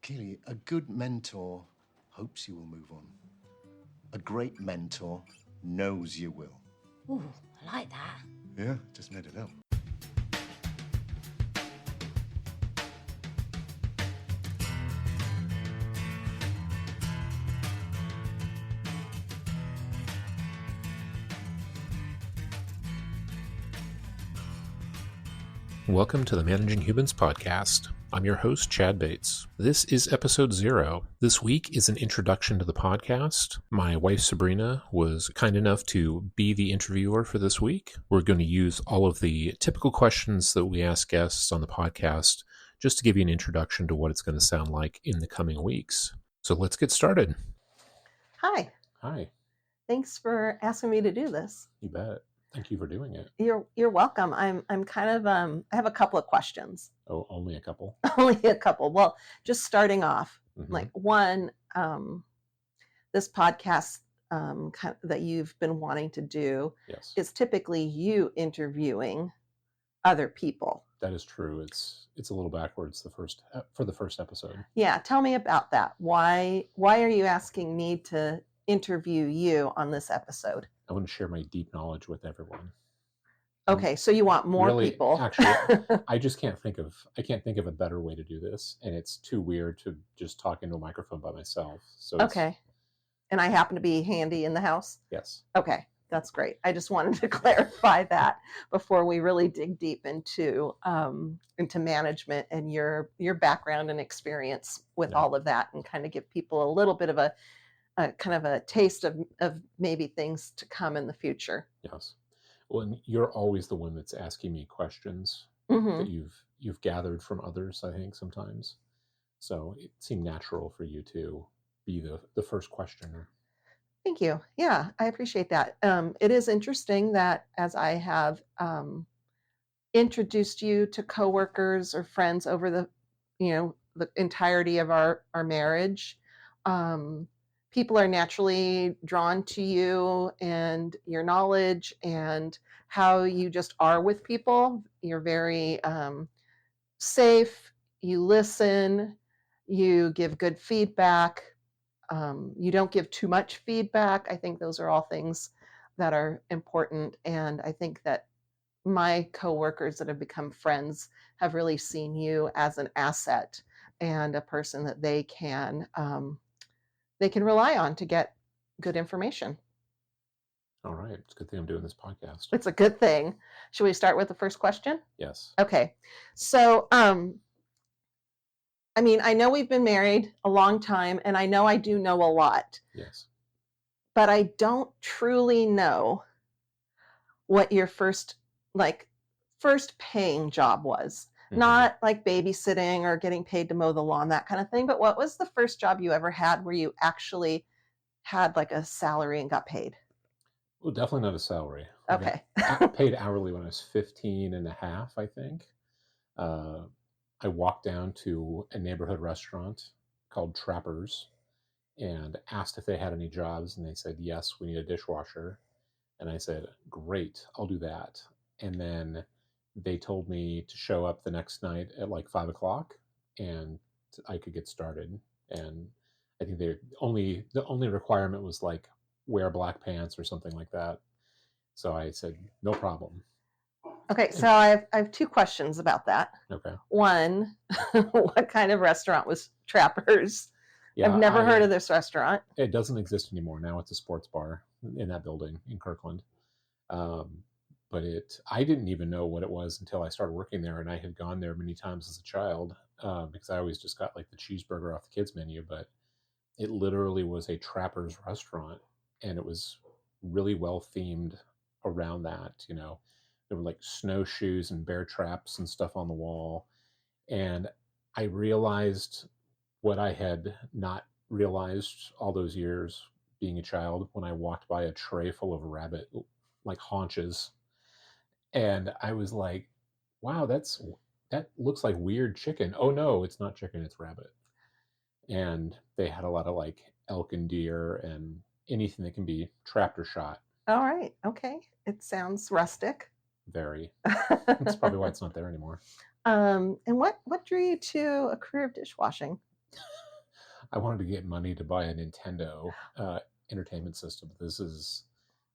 Keely, a good mentor hopes you will move on. A great mentor knows you will. Ooh, I like that. Yeah, just made it up. Welcome to the Managing Humans podcast. I'm your host, Chad Bates. This is episode 0. This week is an introduction to the podcast. My wife, Sabrina, was kind enough to be the interviewer for this week. We're going to use all of the typical questions that we ask guests on the podcast just to give you an introduction to what it's going to sound like in the coming weeks. So let's get started. Hi. Hi. Thanks for asking me to do this. You bet. Thank you for doing it. You're welcome. I'm kind of I have a couple of questions. Oh, only a couple? Only a couple. Well, just starting off, Mhm. like one, this podcast that you've been wanting to do Yes. is typically you interviewing other people. That is true. It's a little backwards for the first episode. Yeah, tell me about that. Why are you asking me to interview you on this episode? I want to share my deep knowledge with everyone. Okay, so you want more Really, people. Actually, I can't think of a better way to do this, and it's too weird to just talk into a microphone by myself. So Okay. And I happen to be handy in the house? Yes. Okay, that's great. I just wanted to clarify that before we really dig deep into management and your background and experience with all of that, and kind of give people a little bit of a kind of a taste of maybe things to come in the future. Yes. Well, and you're always the one that's asking me questions Mm-hmm. that you've gathered from others, I think, sometimes. So it seemed natural for you to be the first questioner. Thank you. Yeah, I appreciate that. It is interesting that as I have introduced you to coworkers or friends over the entirety of our marriage, people are naturally drawn to you and your knowledge and how you just are with people. You're very safe. You listen. You give good feedback. You don't give too much feedback. I think those are all things that are important. And I think that my coworkers that have become friends have really seen you as an asset and a person that they can rely on to get good information. All right. It's a good thing I'm doing this podcast. It's a good thing. Should we start with the first question? Yes. Okay. So, I mean, I know we've been married a long time, and I know I do know a lot. Yes. But I don't truly know what your first paying job was. Mhm. Not like babysitting or getting paid to mow the lawn, that kind of thing. But what was the first job you ever had where you actually had like a salary and got paid? Well, definitely not a salary. Okay. I got paid hourly when I was 15 and a half, I think. I walked down to a neighborhood restaurant called Trappers and asked if they had any jobs, and they said, yes, we need a dishwasher. And I said, great, I'll do that. And then they told me to show up the next night at like 5 o'clock and I could get started. And I think the only requirement was like wear black pants or something like that. So I said, no problem. Okay, so I have two questions about that. Okay. One, what kind of restaurant was Trappers? Yeah, I've never heard of this restaurant. It doesn't exist anymore. Now it's a sports bar in that building in Kirkland. But I didn't even know what it was until I started working there, and I had gone there many times as a child because I always just got like the cheeseburger off the kids menu, but it literally was a Trappers restaurant, and it was really well themed around that. There were like snowshoes and bear traps and stuff on the wall, and I realized what I had not realized all those years being a child when I walked by a tray full of rabbit like haunches, and I was like, wow, that looks like weird chicken. Oh no, it's not chicken, it's rabbit. And they had a lot of like elk and deer and anything that can be trapped or shot. All right. Okay. It sounds rustic. Very. That's probably why it's not there anymore. And what drew you to a career of dishwashing? I wanted to get money to buy a Nintendo entertainment system. This is,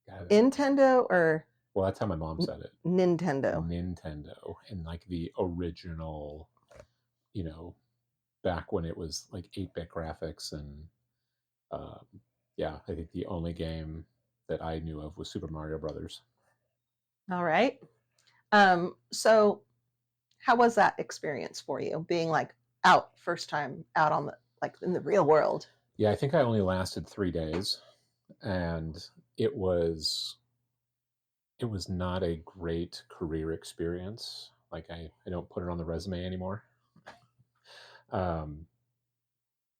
God, Nintendo or well, that's how my mom said it. Nintendo? Nintendo, and like the original, you know, back when it was like 8-bit graphics, and um, yeah, I think the only game that I knew of was Super Mario Brothers. All right. So how was that experience for you, being like out first time out on the like in the real world? Yeah, I think I only lasted 3 days, and it was not a great career experience. Like I don't put it on the resume anymore. um,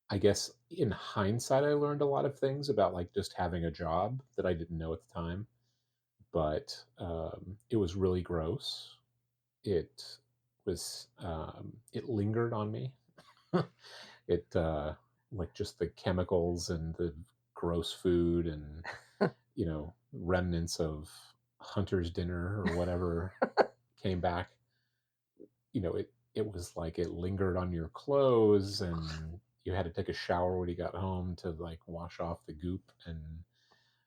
I guess in hindsight, I learned a lot of things about like just having a job that I didn't know at the time, but it was really gross. It it lingered on me. It like just the chemicals and the gross food and remnants of hunter's dinner or whatever came back. It was like it lingered on your clothes, and you had to take a shower when you got home to like wash off the goop. And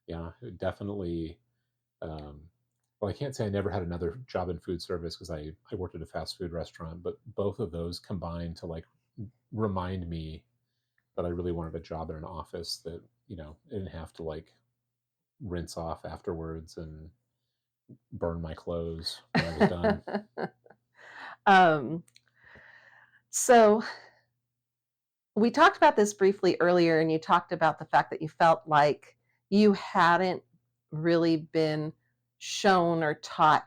yeah, it definitely. Well, I can't say I never had another job in food service because I worked at a fast food restaurant, but both of those combined to like remind me that I really wanted a job in an office that I didn't have to like rinse off afterwards and burn my clothes when I was done. So we talked about this briefly earlier, and you talked about the fact that you felt like you hadn't really been shown or taught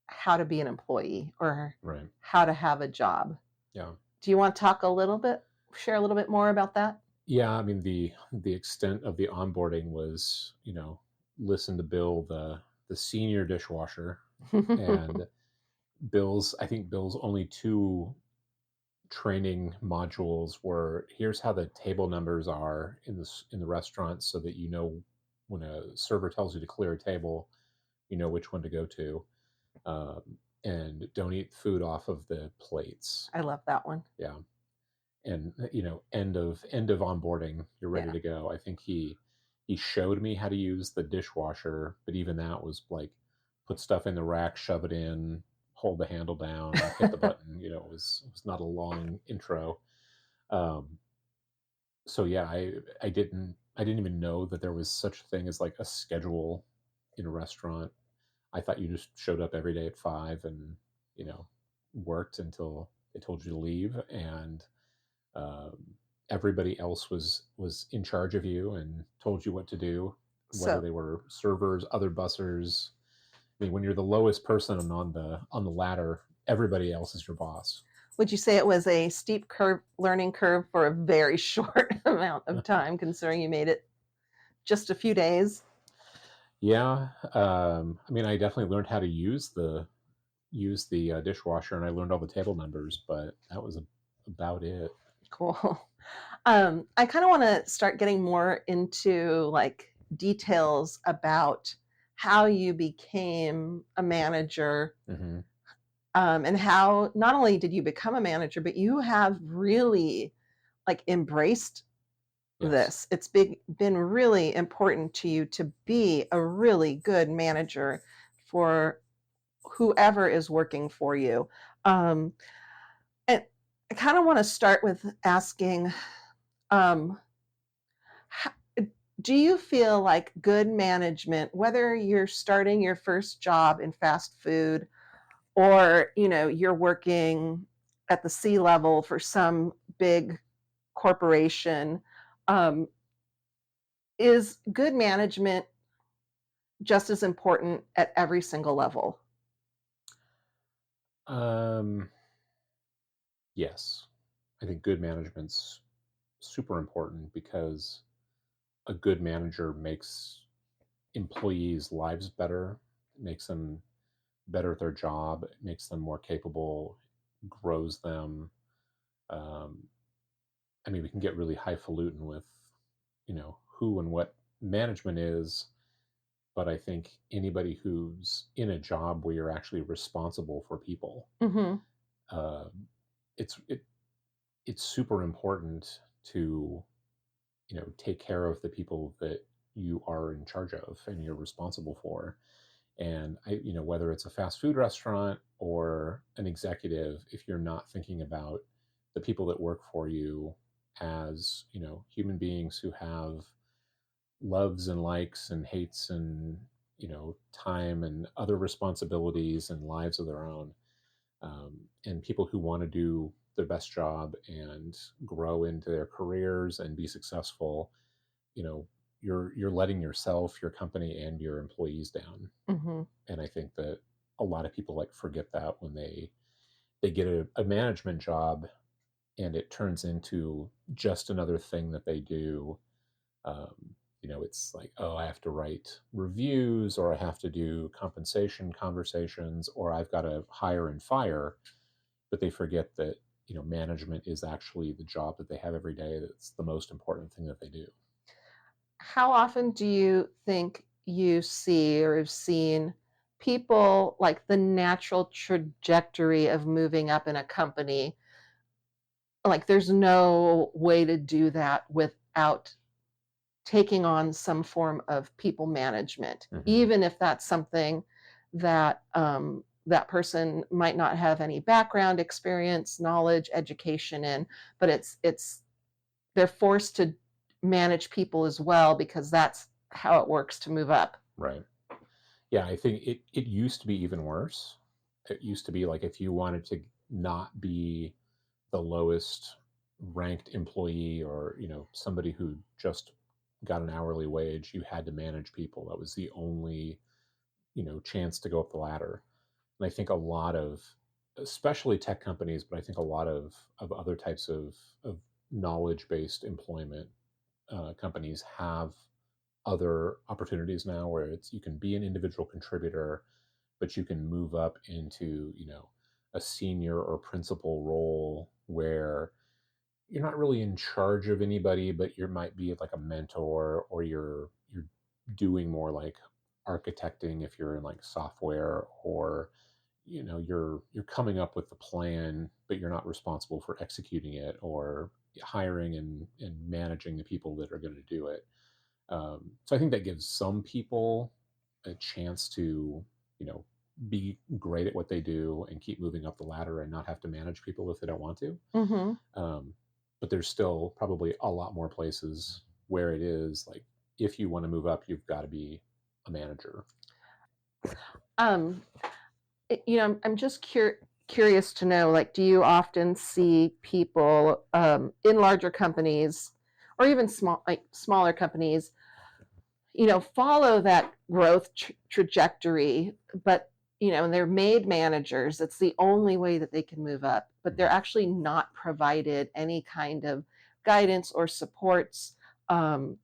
how to be an employee or Right. how to have a job. Yeah. Do you want to share a little bit more about that? Yeah, I mean the extent of the onboarding was, listen to Bill, the senior dishwasher, and I think Bill's only 2 training modules were, here's how the table numbers are in the restaurant so that when a server tells you to clear a table, you know which one to go to, and don't eat food off of the plates. I love that one. Yeah. And end of onboarding, you're ready to go. I think he showed me how to use the dishwasher, but even that was like put stuff in the rack, shove it in, hold the handle down, hit the button. It was not a long intro. So yeah, I didn't even know that there was such a thing as like a schedule in a restaurant. I thought you just showed up every day at 5 and worked until they told you to leave, and everybody else was in charge of you and told you what to do, whether they were servers, other bussers. I mean, when you're the lowest person on the ladder, everybody else is your boss. Would you say it was a steep learning curve for a very short amount of time, considering you made it just a few days? Yeah, I mean, I definitely learned how to use the dishwasher, and I learned all the table numbers, but that was about it. Cool. I kind of want to start getting more into like details about how you became a manager, Mm-hmm. and how not only did you become a manager, but you have really like embraced this. It's been really important to you to be a really good manager for whoever is working for you. And I kind of want to start with asking, do you feel like good management, whether you're starting your first job in fast food or you're working at the C-level for some big corporation, is good management just as important at every single level? Yes, I think good management's super important because a good manager makes employees' lives better, makes them better at their job, it makes them more capable, grows them. I mean, we can get really highfalutin with, who and what management is, but I think anybody who's in a job where you're actually responsible for people, Mm-hmm. uh, it's it's super important to, take care of the people that you are in charge of and you're responsible for. And whether it's a fast food restaurant or an executive, if you're not thinking about the people that work for you as, human beings who have loves and likes and hates and, time and other responsibilities and lives of their own, and people who want to do their best job and grow into their careers and be successful, you know, you're letting yourself, your company, and your employees down. Hmm. And I think that a lot of people like forget that when they get a management job and it turns into just another thing that they do. um, it's like, oh, I have to write reviews, or I have to do compensation conversations, or I've got to hire and fire. But they forget that, management is actually the job that they have every day. That's the most important thing that they do. How often do you think you see or have seen people like the natural trajectory of moving up in a company? Like there's no way to do that without taking on some form of people management, Hmm. even if that's something that that person might not have any background, experience, knowledge, education in, but it's they're forced to manage people as well because that's how it works to move up. Right. Yeah, I think it used to be even worse. It used to be like if you wanted to not be the lowest ranked employee, or somebody who just got an hourly wage, you had to manage people. That was the only chance to go up the ladder. And I think a lot of, especially tech companies, but I think a lot of other types of knowledge based employment companies have other opportunities now where it's you can be an individual contributor, but you can move up into a senior or principal role where you're not really in charge of anybody, but you might be like a mentor, or you're doing more like architecting if you're in like software, or you're coming up with the plan, but you're not responsible for executing it, or hiring and managing the people that are going to do it. So I think that gives some people a chance to, you know, be great at what they do and keep moving up the ladder and not have to manage people if they don't want to. Hmm. Um, but there's still probably a lot more places where it is like, if you want to move up, you've got to be a manager. Um, I'm just curious to know, like, do you often see people in larger companies or even smaller companies, follow that growth trajectory, but and they're made managers. It's the only way that they can move up, but they're actually not provided any kind of guidance or supports, um,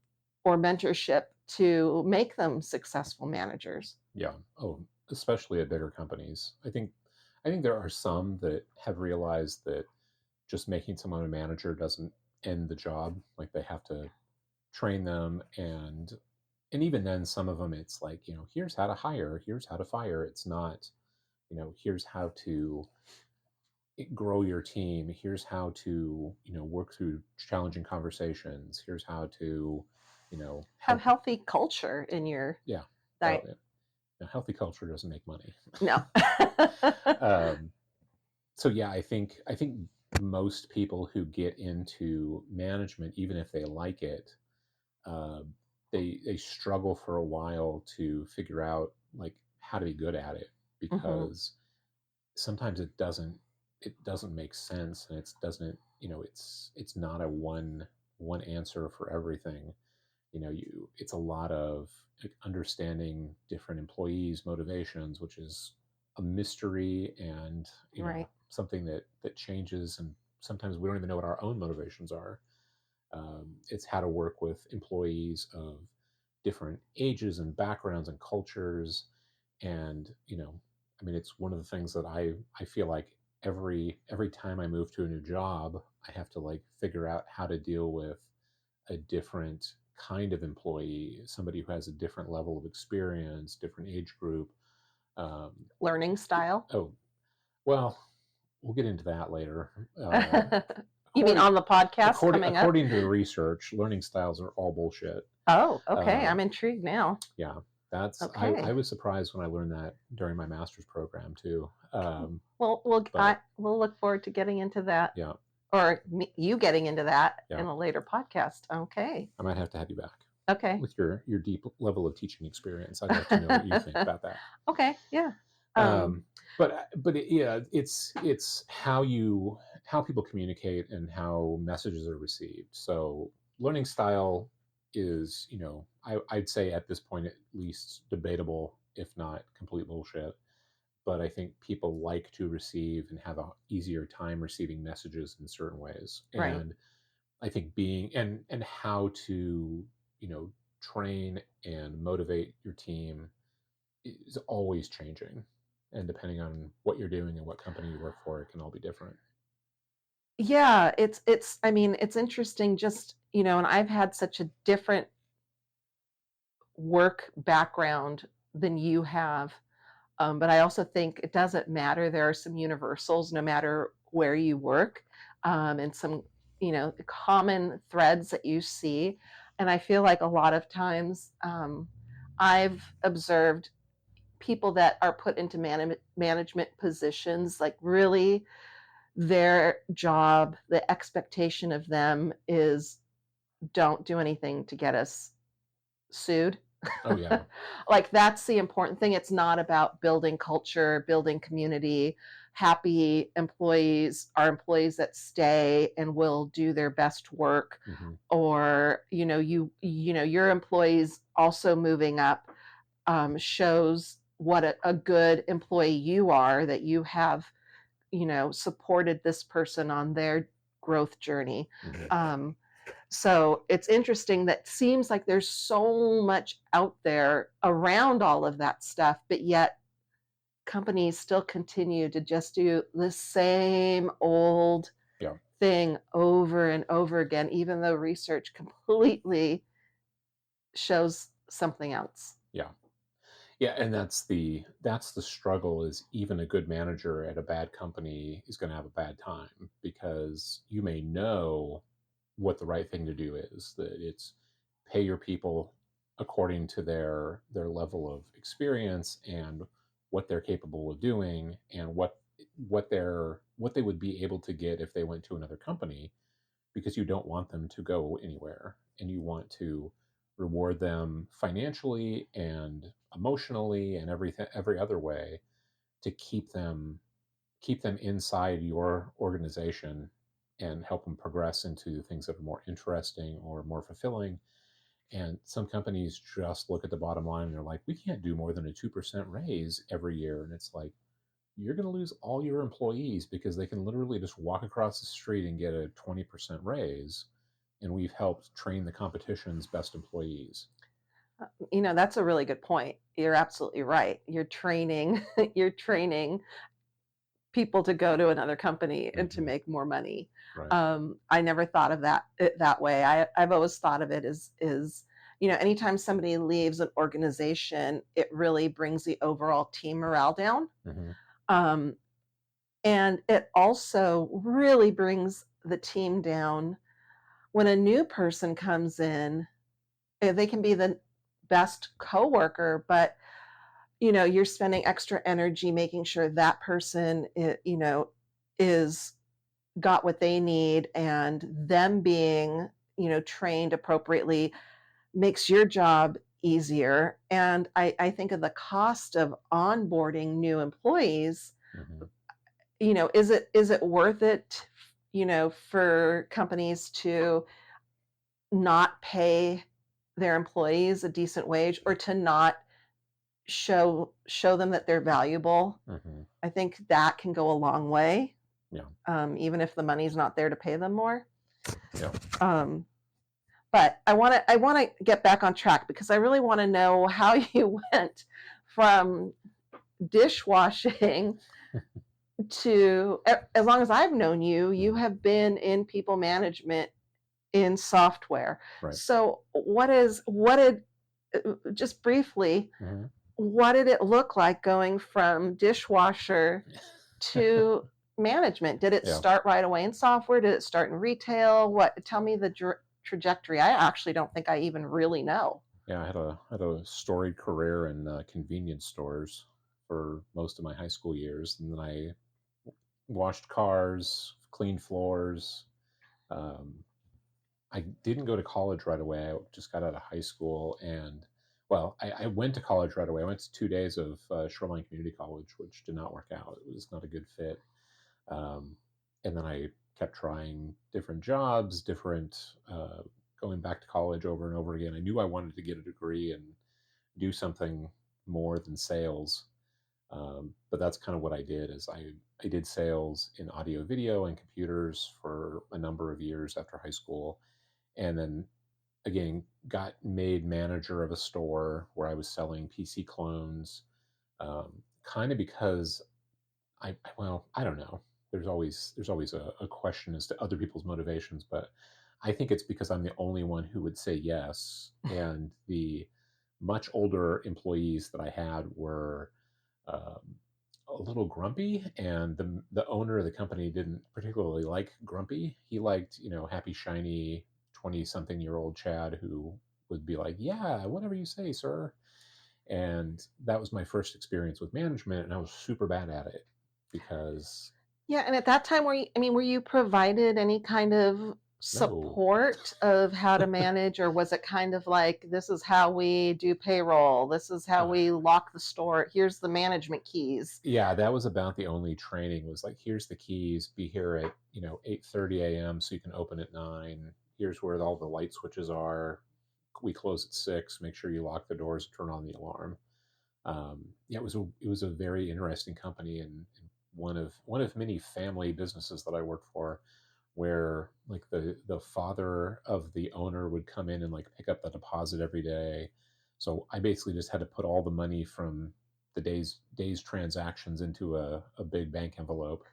or mentorship to make them successful managers. Yeah. Oh, especially at bigger companies. I think there are some that have realized that just making someone a manager doesn't end the job. Like they have to train them, and even then some of them it's like, here's how to hire, here's how to fire. It's not, here's how to grow your team, here's how to, work through challenging conversations, here's how to, Have help. healthy culture in your Yeah. Well, diet. yeah. A healthy culture doesn't make money. No. um, so yeah, I think most people who get into management, even if they like it, uh, they struggle for a while to figure out like how to be good at it, Hmm. because sometimes it doesn't make sense, and it doesn't, it's not a one answer for everything. It's a lot of like, understanding different employees motivations, which is a mystery, and Right. something that changes, and sometimes we don't even know what our own motivations are. It's how to work with employees of different ages and backgrounds and cultures. And I mean, it's one of the things that I feel like every time I move to a new job, I have to like figure out how to deal with a different kind of employee, somebody who has a different level of experience, different age group. um, Learning style. oh, well, we'll get into that later. You mean on the podcast coming up? According to the research, learning styles are all bullshit. Oh, okay. I'm intrigued now. Yeah, that's. Okay. I was surprised when I learned that during my master's program too. Well, we'll look forward to getting into that. Yeah. Or you getting into that Yeah. in a later podcast. Okay. I might have to have you back Okay. with your deep level of teaching experience. I'd like to know what you think about that. Okay. Yeah. Yeah, it's how people communicate and how messages are received. So learning style is, I'd say at this point at least debatable, if not complete bullshit. But I think people like to receive and have a easier time receiving messages in certain ways. Right. And I think being and how to, train and motivate your team is always changing. And depending on what you're doing and what company you work for, it can all be different. Yeah, it's interesting just, and I've had such a different work background than you have. But I also think it doesn't matter. There are some universals no matter where you work, and some, common threads that you see. And I feel like a lot of times I've observed people that are put into management positions, like really their job, the expectation of them is don't do anything to get us sued. Oh yeah. Like that's the important thing. It's not about building culture, building community. Happy employees are employees that stay and will do their best work. Mhm. Or your employees also moving up shows what a good employee you are, that you have supported this person on their growth journey. Mhm. So it's interesting that seems like there's so much out there around all of that stuff, but yet companies still continue to just do the same old Yeah. thing over and over again, even though research completely shows something else. Yeah, and that's the struggle, is even a good manager at a bad company is going to have a bad time, because you may know what the right thing to do is, that it's pay your people according to their level of experience and what they're capable of doing, and what they would be able to get if they went to another company, because you don't want them to go anywhere, and you want to reward them financially and emotionally and every other way to keep them inside your organization and help them progress into things that are more interesting or more fulfilling. And some companies just look at the bottom line and they're like, we can't do more than a 2% raise every year. And it's like, you're going to lose all your employees because they can literally just walk across the street and get a 20% raise. And we've helped train the competition's best employees. That's a really good point. You're absolutely right. You're training people to go to another company and to Mhm. make more money. Right. I never thought of it that way. I've always thought of it as anytime somebody leaves an organization, it really brings the overall team morale down. Mhm. And it also really brings the team down when a new person comes in. They can be the best coworker, but you're spending extra energy making sure that person is got what they need, and them being trained appropriately makes your job easier. And I think of the cost of onboarding new employees. Mhm. Is it worth it for companies to not pay their employees a decent wage, or to not show them that they're valuable? Mhm. I think that can go a long way. Yeah. Even if the money's not there to pay them more. Yeah. But I want to get back on track, because I really want to know how you went from dishwashing to, as long as I've known you, you have been in people management in software. Right. So just briefly, Mhm. what did it look like going from dishwasher to management? Did it Yeah. start right away in software? Did it start in retail? What? Tell me the trajectory. I actually don't think I even really know. Yeah, I had a storied career in convenience stores for most of my high school years, and then I washed cars, cleaned floors. Um, I didn't go to college right away. I just got out of high school, and well, I went to college right away. I went to 2 days of Shoreline Community College, which did not work out. It was not a good fit. Um, and then I kept trying different jobs, going back to college over and over again. I knew I wanted to get a degree and do something more than sales. But that's kind of what I did is I did sales in audio video and computers for a number of years after high school. And then again, got made manager of a store where I was selling PC clones, kind of because well, I don't know. There's always a question as to other people's motivations, but I think it's because I'm the only one who would say yes, and the much older employees that I had were um, a little grumpy, and the owner of the company didn't particularly like grumpy. He liked, happy, shiny 20-something-year-old Chad who would be like, "Yeah, whatever you say, sir." And that was my first experience with management, and I was super bad at it because Yeah, and at that time, were you provided any kind of no, support of how to manage, or was it kind of like, this is how we do payroll, this is how uh, we lock the store, here's the management keys? yeah, that was about the only training was like, here's the keys, be here at 8:30 a.m. so you can open at 9. Here's where all the light switches are. We close at 6. Make sure you lock the doors, turn on the alarm. Yeah, it was a very interesting company, and one of many family businesses that I worked for, where like the father of the owner would come in and like pick up the deposit every day. So I basically just had to put all the money from the day's transactions into a big bank envelope.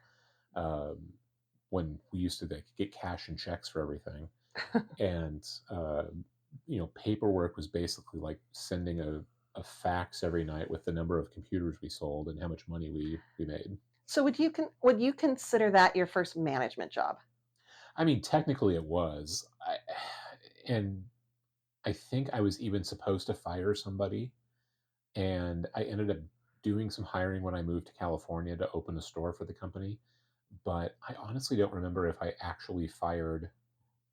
Um, when we used to like, get cash and checks for everything, and paperwork was basically like sending a fax every night with the number of computers we sold and how much money we made. So would you consider that your first management job? I mean, technically it was. And I think I was even supposed to fire somebody, and I ended up doing some hiring when I moved to California to open a store for the company. But I honestly don't remember if I actually fired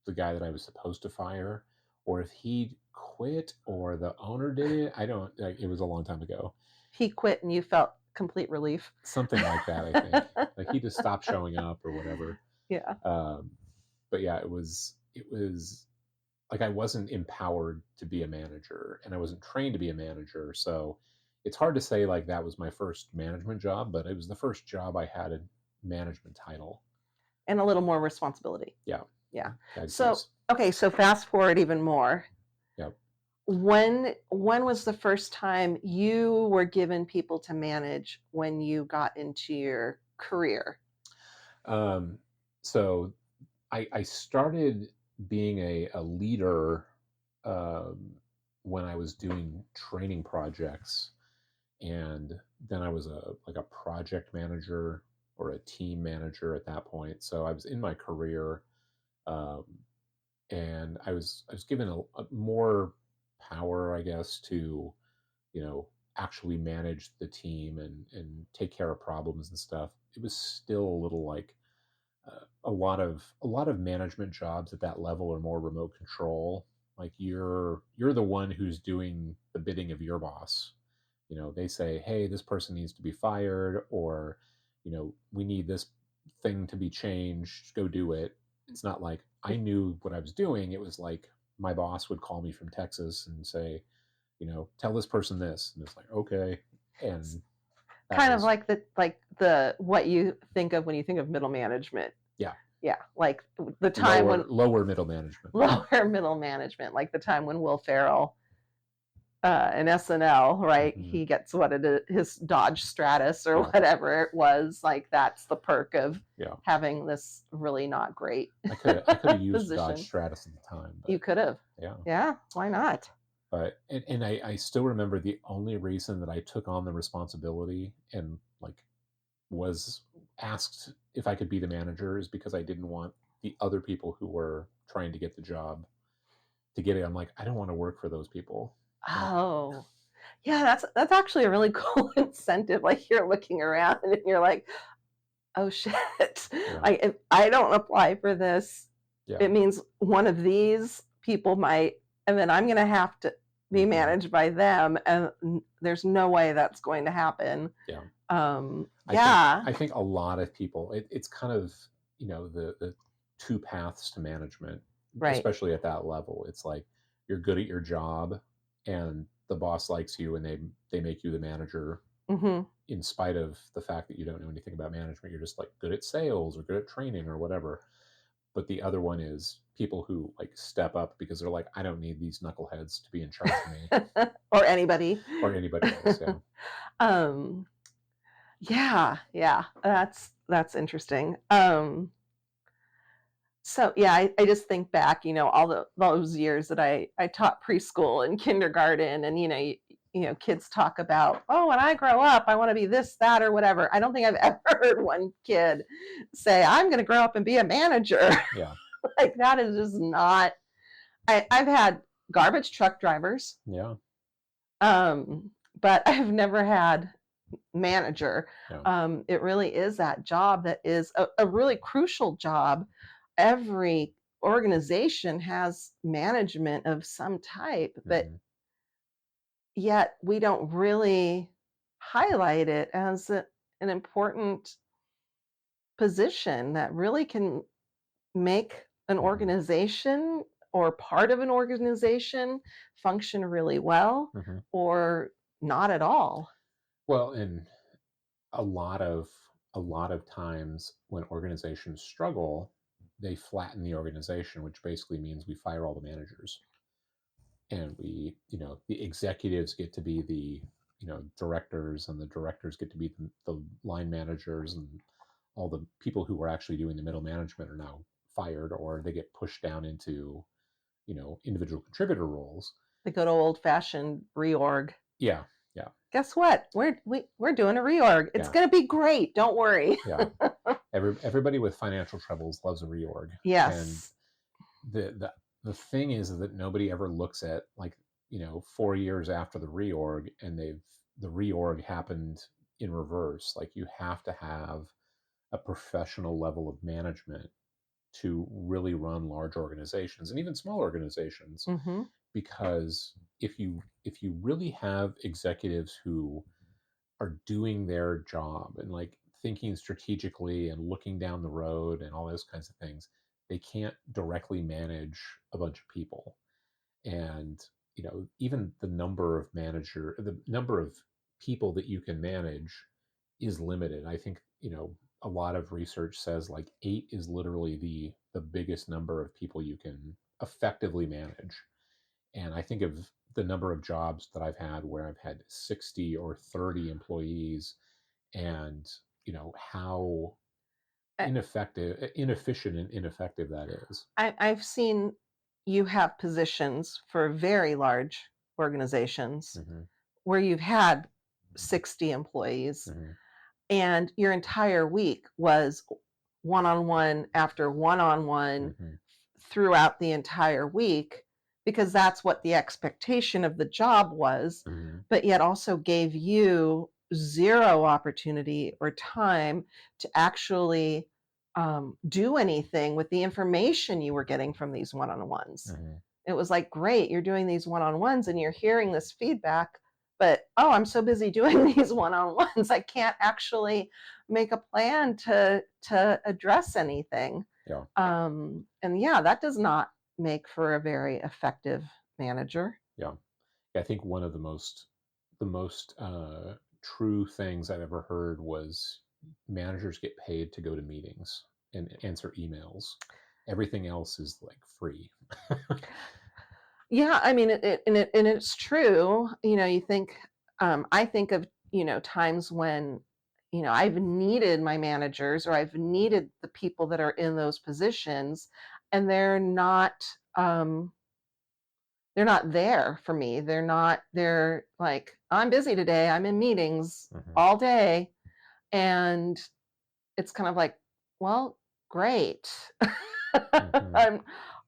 the guy that I was supposed to fire, or if he quit or the owner did it. I don't like, it was a long time ago. He quit and you felt complete relief. Something like that, I think. Like he just stopped showing up or whatever. Yeah. But yeah, it was like I wasn't empowered to be a manager, and I wasn't trained to be a manager. So it's hard to say like that was my first management job, but it was the first job I had a management title. And a little more responsibility. Yeah. Yeah. I'd So, say okay, so fast forward even more. Yep. When was the first time you were given people to manage when you got into your career? So I started being a leader when I was doing training projects, and then I was a project manager or a team manager at that point. So I was in my career, um, and I was given a more power, I guess, to actually manage the team and take care of problems and stuff. It was still a little like a lot of management jobs at that level are more remote control. Like you're the one who's doing the bidding of your boss. They say, hey, this person needs to be fired, or we need this thing to be changed, go do it. It's not like I knew what I was doing. It was like my boss would call me from Texas and say, tell this person this, and it's like, okay. And that Kind of was like the what you think of when you think of middle management. yeah, Yeah, like the time lower middle management. lower middle management, like the time when Will Ferrell in SNL, right? Mhm. He gets his Dodge Stratus or Yeah. whatever it was. Like that's the perk of Yeah. having this really not great I could have used Dodge position. Stratus at the time, but You could have. yeah. Yeah, why not? But and I still remember the only reason that I took on the responsibility and like was asked if I could be the manager is because I didn't want the other people who were trying to get the job to get it. I'm like, I don't want to work for those people. Oh, yeah, that's actually a really cool incentive. Like you're looking around and you're like, oh shit, Yeah. like if I don't apply for this, Yeah. it means one of these people might, and then I'm gonna have to be Mhm. managed by them, and there's no way that's going to happen. Yeah. Yeah. I think a lot of people, it's kind of, the two paths to management, Right. especially at that level. It's like you're good at your job and the boss likes you and they make you the manager Hmm. in spite of the fact that you don't know anything about management. You're just like good at sales or good at training or whatever. But the other one is people who like step up because they're like, I don't need these knuckleheads to be in charge of me Or anybody. or anybody else. Yeah. um yeah, that's interesting. So yeah, I just think back, all those years that I taught preschool and kindergarten, and kids talk about, oh, when I grow up, I want to be this, that, or whatever. I don't think I've ever heard one kid say, I'm going to grow up and be a manager. Yeah. Like that is just not. I've had garbage truck drivers, Yeah. but I've never had manager. Yeah. It really is that job that is a really crucial job. Every organization has management of some type, but Mhm. yet we don't really highlight it as an important position that really can make an Mhm. organization or part of an organization function really well, Mhm. or not at all. Well, and a lot of times when organizations struggle, they flatten the organization, which basically means we fire all the managers. And the executives get to be the, directors, and the directors get to be the line managers, and all the people who were actually doing the middle management are now fired, or they get pushed down into, individual contributor roles. The good old fashioned reorg. Yeah. Yeah. Guess what? We're doing a reorg. It's Yeah. going to be great. Don't worry. Yeah. Everybody with financial troubles loves a reorg. Yes. And the thing is that nobody ever looks at, like, 4 years after the reorg, and the reorg happened in reverse. Like, you have to have a professional level of management to really run large organizations and even small organizations. Hmm. Because if you really have executives who are doing their job and like thinking strategically and looking down the road and all those kinds of things, they can't directly manage a bunch of people. And even the number of people that you can manage is limited. I think a lot of research says like 8 is literally the biggest number of people you can effectively manage. And I think of the number of jobs that I've had where I've had 60 or 30 employees, and how I- inefficient and ineffective that is. I've seen you have positions for very large organizations Hmm. where you've had 60 employees, Hmm. and your entire week was one-on-one after one-on-one Hmm. throughout the entire week, because that's what the expectation of the job was, Hmm. but yet also gave you zero opportunity or time to actually do anything with the information you were getting from these one-on-ones. Hmm. It was like, great, you're doing these one-on-ones and you're hearing this feedback, but oh, I'm so busy doing these one-on-ones, I can't actually make a plan to address anything. Yeah. And yeah, that does not make for a very effective manager. Yeah. I think one of the most true things I've ever heard was managers get paid to go to meetings and answer emails. Everything else is like free. Yeah, I mean, and it's true. You think, I think of, times when, I've needed my managers, or I've needed the people that are in those positions, and they're not there for me. They're like, I'm busy today. I'm in meetings Mhm. all day. And it's kind of like, well, great. Hmm. I'm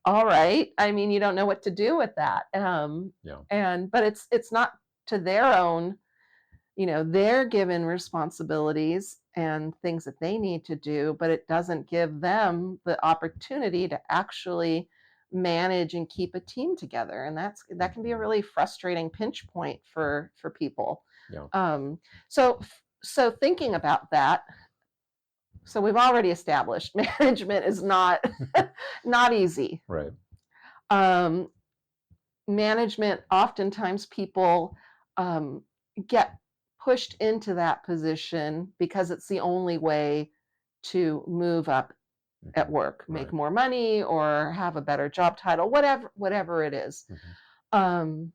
all right. I mean, you don't know what to do with that. Yeah. But it's not to their own, they're given responsibilities and things that they need to do, but it doesn't give them the opportunity to actually manage and keep a team together. And that can be a really frustrating pinch point for people. Yeah. So thinking about that, so we've already established management is not not easy. Right. Um, Management, oftentimes people get pushed into that position because it's the only way to move up at work, make Right. more money, or have a better job title, whatever it is. Hmm. Um,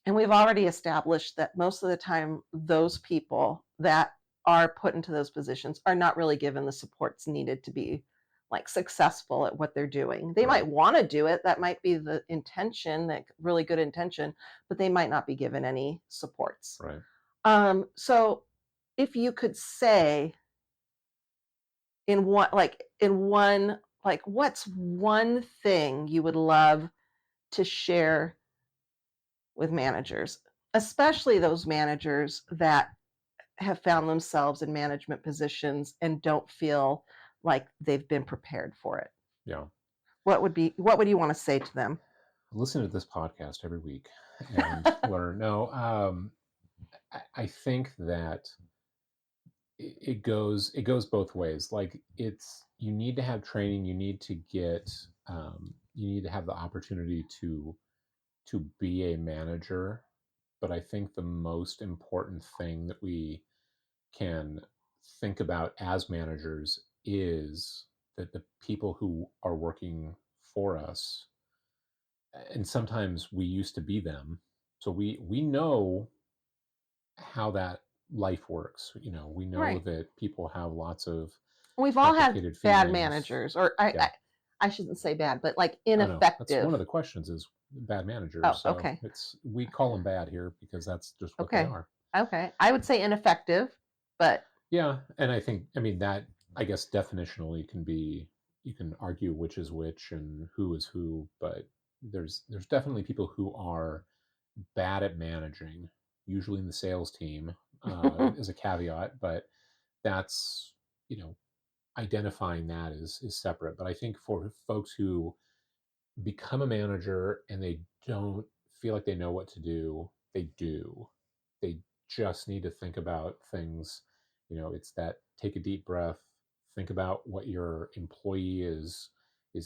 and we've already established that most of the time, those people that are put into those positions are not really given the supports needed to be like successful at what they're doing. They Right. might want to do it. That might be the intention, like really good intention, but they might not be given any supports. Right. So if you could say what's one thing you would love to share with managers, especially those managers that have found themselves in management positions and don't feel like they've been prepared for it? Yeah. What would you want to say to them? Listen to this podcast every week and learn. No, I think that it goes both ways. Like you need to have training. You need to you need to have the opportunity to be a manager. But I think the most important thing that we can think about as managers is that the people who are working for us, and sometimes we used to be them, so we know how that life works. We know Right. that people have lots of We've all had complicated bad feelings. managers, or Yeah. I shouldn't say bad, but like I know that's one ineffective. of the questions is bad managers. Oh, So okay. we call them bad here because that's just what they Okay. are. Okay. I would say ineffective, but Yeah, and I mean that, I guess, definitionally can be, you can argue which is which and who is who, but there's definitely people who are bad at managing, usually in the sales team, as a caveat, but that's, identifying that is separate. But I think for folks who become a manager and they don't feel like they know what to do, they do. They just need to think about things. It's that take a deep breath, think about what your employee is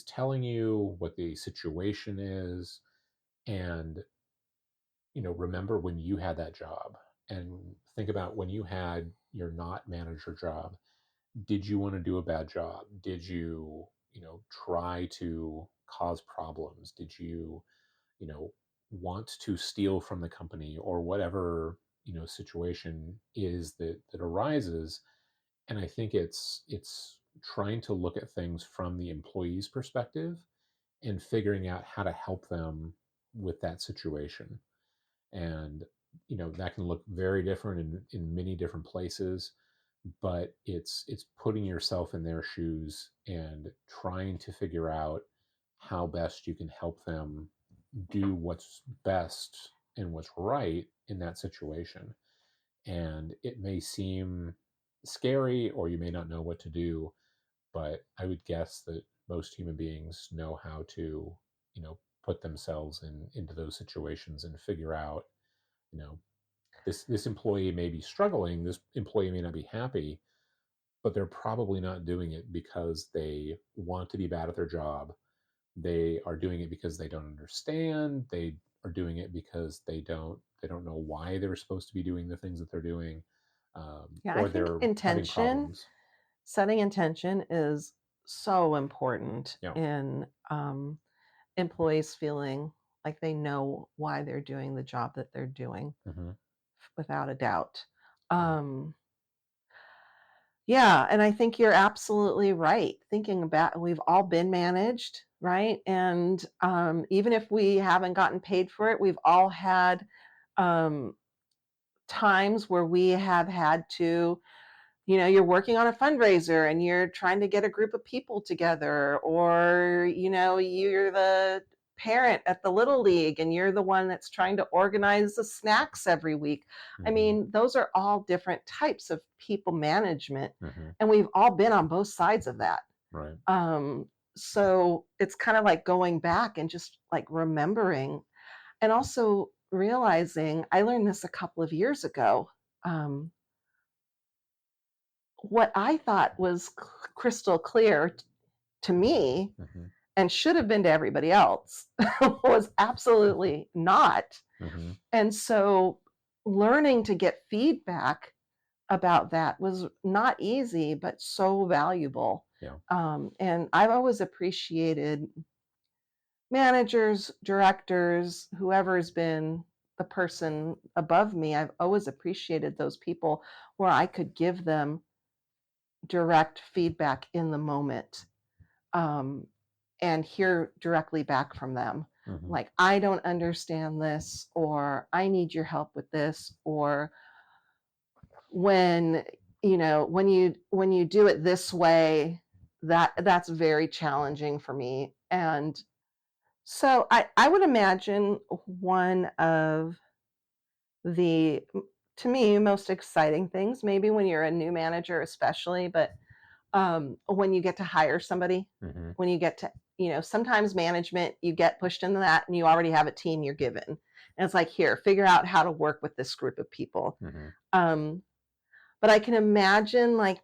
telling you, what the situation is, and remember when you had that job, and think about when you had your not manager job. Did you want to do a bad job? Did you, try to cause problems? Did you, you know, want to steal from the company, or whatever, situation is that arises? And I think it's trying to look at things from the employee's perspective and figuring out how to help them with that situation. And that can look very different in many different places, but it's putting yourself in their shoes and trying to figure out how best you can help them do what's best and what's right in that situation. And it may seem scary, or you may not know what to do, but I would guess that most human beings know how to, put themselves into those situations and figure out, you know this employee may be struggling, this employee may not be happy, but they're probably not doing it because they want to be bad at their job. They are doing it because they don't understand. They are doing it because they don't know why they're supposed to be doing the things that they're doing, yeah, I or think they're having problems. setting intention is so important Yeah. in employees feeling like they know why they're doing the job that they're doing, Hmm. without a doubt. Right. Um, yeah, and I think you're absolutely right. Thinking about, we've all been managed, right? And even if we haven't gotten paid for it, we've all had um, times where we have had to you're working on a fundraiser and you're trying to get a group of people together, or you're the parent at the little league and you're the one that's trying to organize the snacks every week. I Mhm. mean, those are all different types of people management, Mhm. and we've all been on both sides of that. Right. So it's kind of like going back and just like remembering, and also realizing, I learned this a couple of years ago. um, what I thought was crystal clear to me, Mhm. and should have been to everybody else, was absolutely not. Mhm. And so learning to get feedback about that was not easy, but so valuable. Yeah. And I've always appreciated managers, directors, whoever's been the person above me. I've always appreciated those people where I could give them direct feedback in the moment, um, and hear directly back from them. Mhm. Like, I don't understand this, or I need your help with this, or when when you do it this way, that's very challenging for me. And so I would imagine one of the, to me, most exciting things, maybe when you're a new manager especially, but when you get to hire somebody, Mhm. when you get to, sometimes management, you get pushed into that and you already have a team you're given. And it's like, here, figure out how to work with this group of people. Mhm. Um, but I can imagine like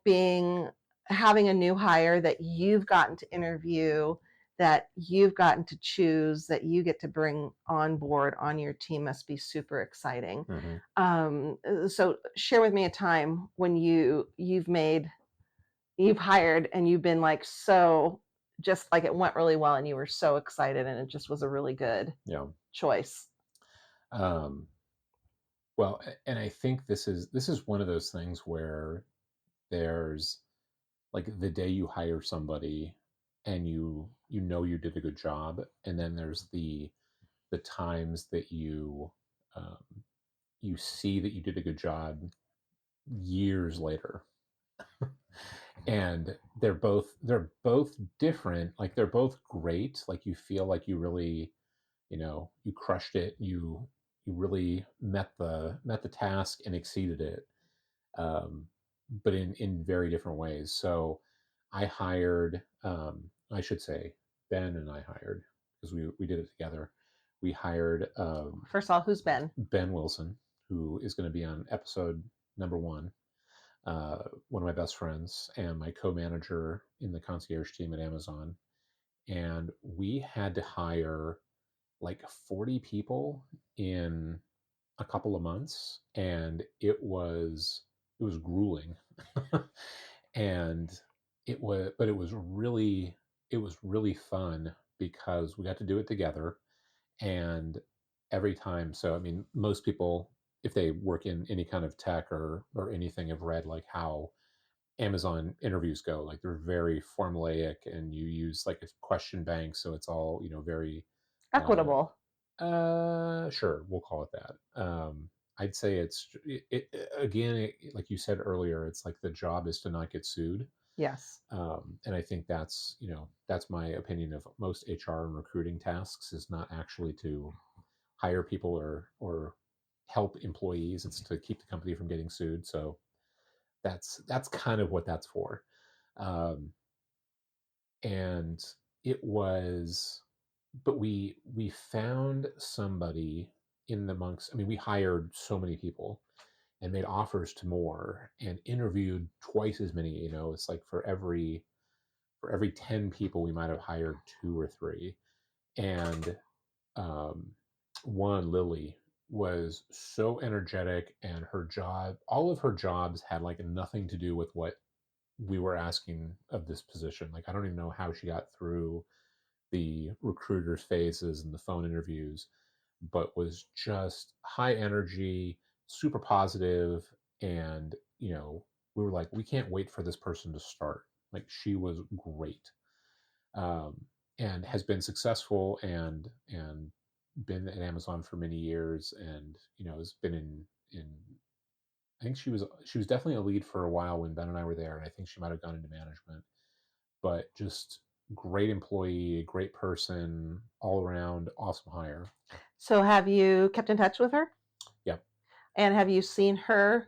having a new hire that you've gotten to interview, that you've gotten to choose, that you get to bring on board on your team must be super exciting. Mhm. So share with me a time when you've hired and you've been like, so just like it went really well and you were so excited and it just was a really good Yeah. choice. Um, well, and I think this is one of those things where there's like the day you hire somebody and you did a good job, and then there's the times that um, you see that you did a good job years later. And they're both different, like they're both great, like you feel like you really, you crushed it, you really met the task and exceeded it, um, but in very different ways. So I should say, Ben and I hired, because we did it together. We hired First of all, who's Ben? Ben Wilson, who is going to be on episode number one, one of my best friends and my co-manager in the concierge team at Amazon. And we had to hire like 40 people in a couple of months, and it was grueling. And it was really fun because we got to do it together. And every time, so I mean, most people, if they work in any kind of tech or anything, have read like how Amazon interviews go. Like they're very formulaic, and you use like a question bank, so it's all very uh, Equitable. sure, we'll call it that. I'd say again, like you said earlier, it's like the job is to not get sued. Yes. And I think that's my opinion of most HR and recruiting tasks, is not actually to hire people or help employees. It's to keep the company from getting sued. So that's kind of what that's for. Um, and it was, but we found somebody in the monks. I mean, we hired so many people and made offers to more and interviewed twice as many. It's like for every 10 people we might have hired two or three. And um, one, Lily, was so energetic, and all of her jobs had like nothing to do with what we were asking of this position. Like, I don't even know how she got through the recruiter's phases and the phone interviews, but was just high energy, super positive. And, we were like, we can't wait for this person to start. Like, she was great. Um, and has been successful, and been at Amazon for many years, and has been in I think she was definitely a lead for a while when Ben and I were there, and I think she might have gone into management. But just great employee, great person, all around, awesome hire. So have you kept in touch with her? Yep. And have you seen her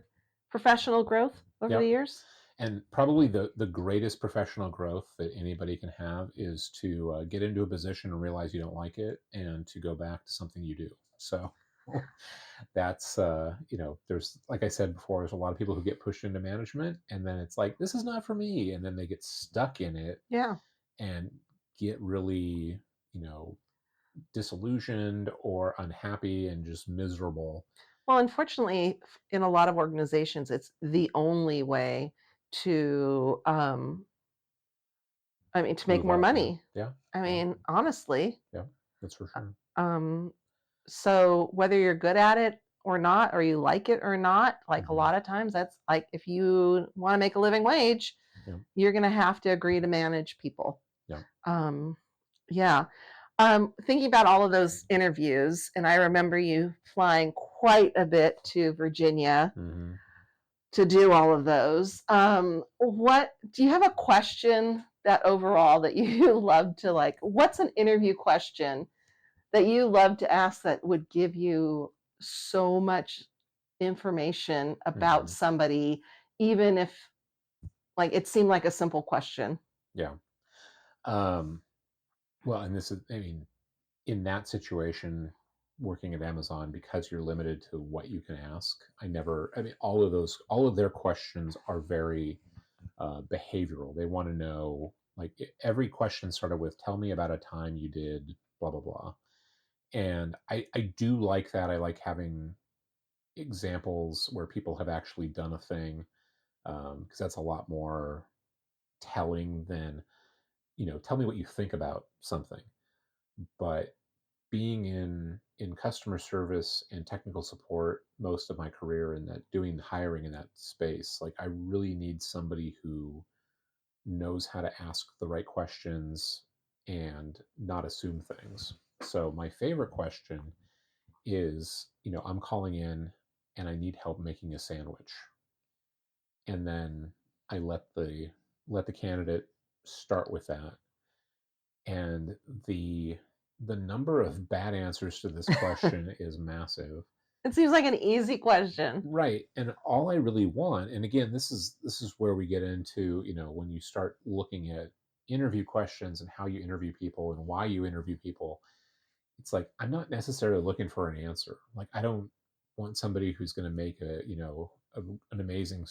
professional growth over Yep. the years? And probably the greatest professional growth that anybody can have is to get into a position and realize you don't like it, and to go back to something you do. So that's there's, like I said before, there's a lot of people who get pushed into management, and then it's like, this is not for me, and then they get stuck in it Yeah. and get really disillusioned or unhappy and just miserable. Well, unfortunately, in a lot of organizations, it's the only way to, to make Move more up, money. yeah. I mean, honestly. Yeah, that's for sure. So whether you're good at it or not, or you like it or not, like a Mhm. lot of times that's like, if you want to make a living wage, Yeah. you're going to have to agree to manage people. Yeah. Yeah. Thinking about all of those interviews, and I remember you flying quite a bit to Virginia Mhm. to do all of those. What do you have a question that overall that you love to, like, what's an interview question that you love to ask that would give you so much information about Mhm. somebody, even if like it seemed like a simple question? Yeah. Well, and this is, I mean, in that situation, working at Amazon, because you're limited to what you can ask, all of their questions are very behavioral. They want to know, like, every question started with, tell me about a time you did blah, blah, blah. And I do like that. I like having examples where people have actually done a thing, because that's a lot more telling than, tell me what you think about something. But being in customer service and technical support most of my career, and that doing hiring in that space, like, I really need somebody who knows how to ask the right questions and not assume things. So my favorite question is, I'm calling in and I need help making a sandwich. And then I let the candidate start with that. And the number of bad answers to this question is massive. It seems like an easy question. Right. And all I really want, and again, this is where we get into, when you start looking at interview questions and how you interview people and why you interview people, it's like, I'm not necessarily looking for an answer. Like, I don't want somebody who's going to make an amazing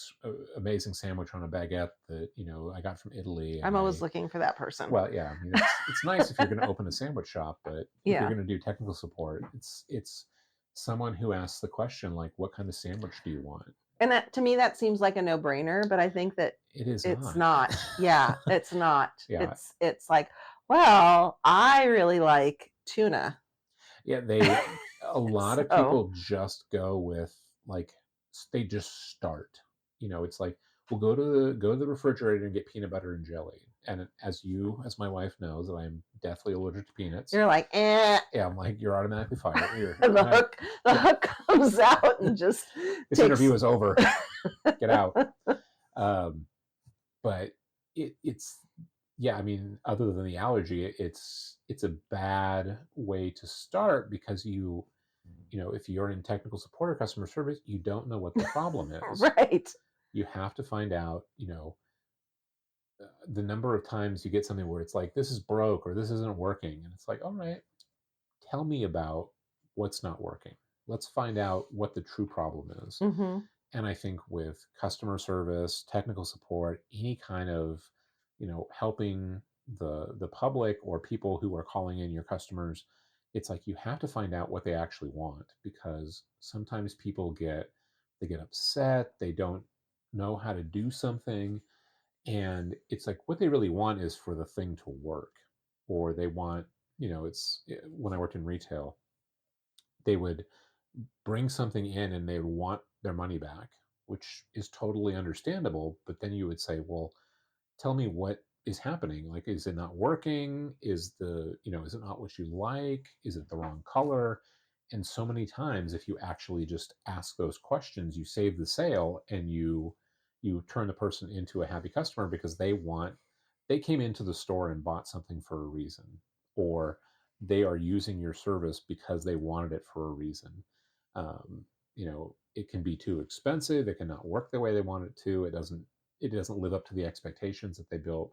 sandwich on a baguette that, I got from Italy. I'm always looking for that person. Well, yeah, I mean, it's nice if you're going to open a sandwich shop, but if Yeah. you're going to do technical support, it's someone who asks the question, like, what kind of sandwich do you want? And that, to me, that seems like a no-brainer, but I think that It's not. Yeah, it's not. Yeah. It's like, well, I really like tuna. Yeah, a lot of So- people just go with, like, they just start. It's like, we'll go to the refrigerator and get peanut butter and jelly. And as my wife knows, that I'm deathly allergic to peanuts. You're like, eh. Yeah, I'm like, you're automatically fired. And the hook comes out and just This interview is over. Get out. But it's yeah, I mean, other than the allergy, it's a bad way to start, because if you're in technical support or customer service, you don't know what the problem is. Right. You have to find out, the number of times you get something where it's like, this is broke or this isn't working. And it's like, all right, tell me about what's not working. Let's find out what the true problem is. Mm-hmm. And I think with customer service, technical support, any kind of, helping the public or people who are calling in your customers, it's like, you have to find out what they actually want, because sometimes people get upset, they don't know how to do something, and it's like, what they really want is for the thing to work, or they want, when I worked in retail, they would bring something in and they would want their money back, which is totally understandable. But then you would say, well, tell me what is happening. Like, is it not working? Is it not what you like? Is it the wrong color? and so many times, if you actually just ask those questions, you save the sale, and you turn the person into a happy customer because they came into the store and bought something for a reason, or they are using your service because they wanted it for a reason. um, it can be too expensive, it cannot work the way they want it to, it doesn't live up to the expectations that they built.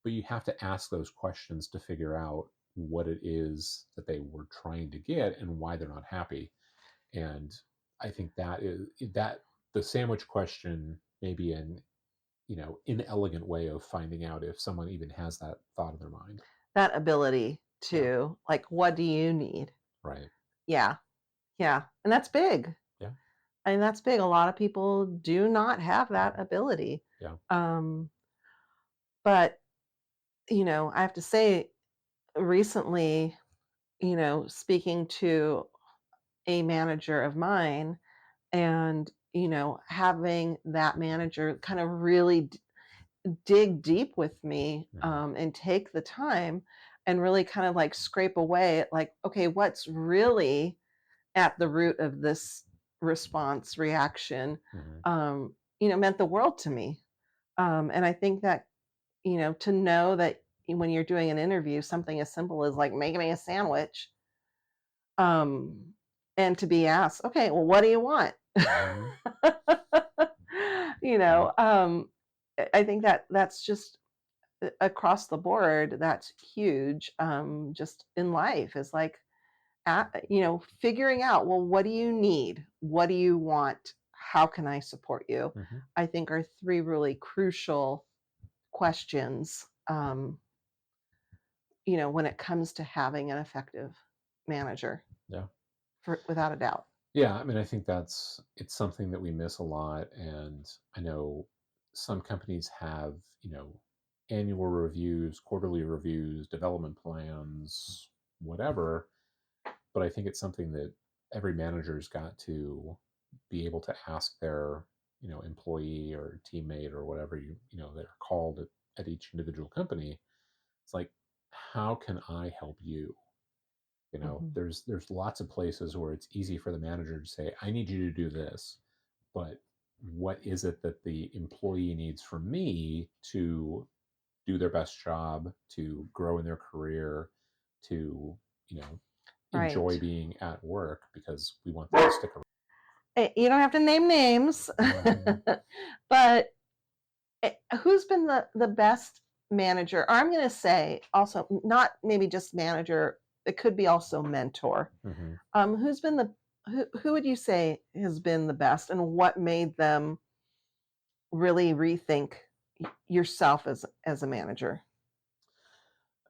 But you have to ask those questions to figure out what it is that they were trying to get and why they're not happy. And I think that the sandwich question may be an inelegant way of finding out if someone even has that thought in their mind. That ability Yeah. to, like, what do you need? Right. Yeah. Yeah. And that's big. Yeah. I mean, that's big. A lot of people do not have that ability. Yeah. But, I have to say, recently, speaking to a manager of mine, and, having that manager kind of really dig deep with me, Mhm. and take the time and really kind of like scrape away at, like, okay, what's really at the root of this response reaction, Mhm. meant the world to me. And I think that, to know that when you're doing an interview, something as simple as like making me a sandwich, um, and to be asked, okay, well, what do you want? Mhm. you Right. know, um, I think that that's just across the board. That's huge. Just in life is like, figuring out, well, what do you need? What do you want? How can I support you? Mhm. I think are three really crucial questions, when it comes to having an effective manager, Yeah. without a doubt. Yeah, I mean, I think it's something that we miss a lot. And I know some companies have, annual reviews, quarterly reviews, development plans, whatever. But I think it's something that every manager's got to be able to ask their, employee or teammate or whatever they're called at each individual company. It's like, how can I help you? Mhm. There's lots of places where it's easy for the manager to say, I need you to do this, but what is it that the employee needs from me to do their best job, to grow in their career, to you know enjoy Right. being at work, because we want them to stick around. You don't have to name names, Mhm. but who's been the best manager? Or I'm going to say also, not maybe just manager. It could be also mentor. Mhm. Who's been who would you say has been the best, and what made them really rethink yourself as a manager?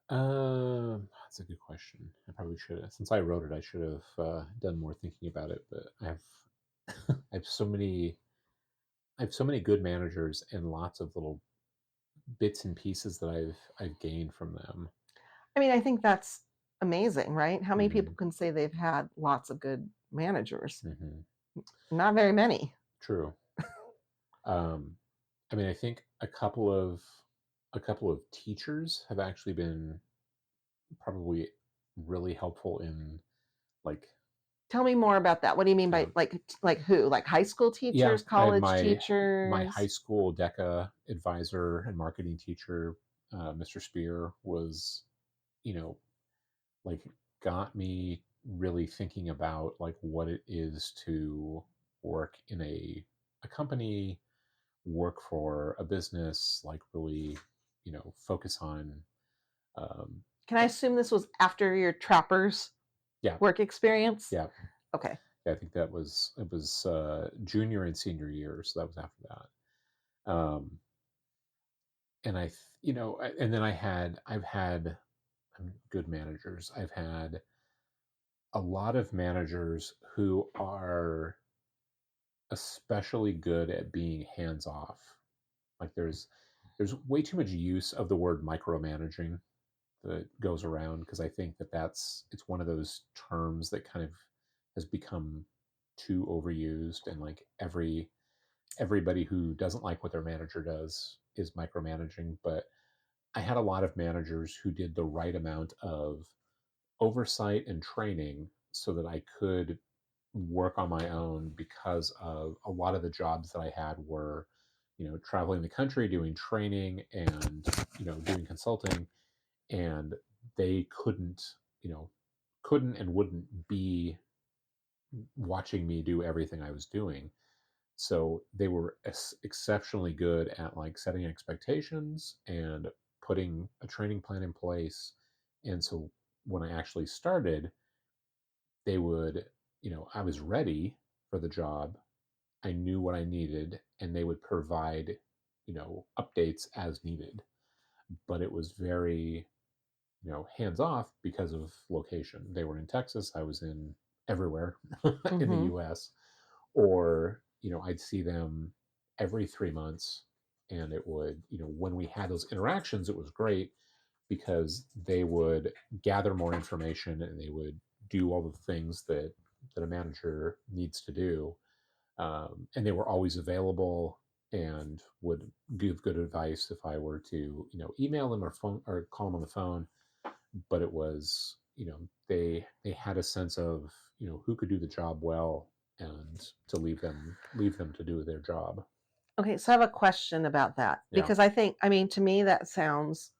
That's a good question. I probably should have, since I wrote it, I should have done more thinking about it. But I have, I have so many, I have so many good managers and lots of little bits and pieces that I've gained from them. I mean, I think that's amazing, right? How many people Hmm. can say they've had lots of good managers? Hmm. Not very many. True. Um, I mean, I think a couple of teachers have actually been probably really helpful in, like, Tell me more about that. What do you mean by um, like who? Like high school yeah, teachers, I college my high teachers? school DECA advisor and marketing teacher, Mr. Spear, was, you know, like, got me really thinking about, like, what it is to work in a company, work for a business, like, really, focus on, um, Can I assume this was after your trappers yeah, work experience? yeah, Okay. yeah. I think it was junior and senior year, so that was after that. And and then I've had good managers. I've had a lot of managers who are especially good at being hands off. Like, there's way too much use of the word micromanaging that goes around, because I think it's one of those terms that kind of has become too overused, and, like, everybody who doesn't like what their manager does is micromanaging. But I had a lot of managers who did the right amount of oversight and training, so that I could work on my own, because of a lot of the jobs that I had were, traveling the country, doing training, and, doing consulting. And they couldn't and wouldn't be watching me do everything I was doing. So they were exceptionally good at like setting expectations and putting a training plan in place. And so when I actually started, they would, I was ready for the job. I knew what I needed, and they would provide, updates as needed. But it was very, hands off because of location. They were in Texas. I was in everywhere in the Hmm. US. Or, I'd see them every 3 months. And it would, when we had those interactions, it was great because they would gather more information and they would do all the things that a manager needs to do. And they were always available and would give good advice if I were to, email them or phone or call them on the phone. But it was, they had a sense of, who could do the job well, and to leave them to do their job. Okay, so I have a question about that Yeah. because I mean, to me, that sounds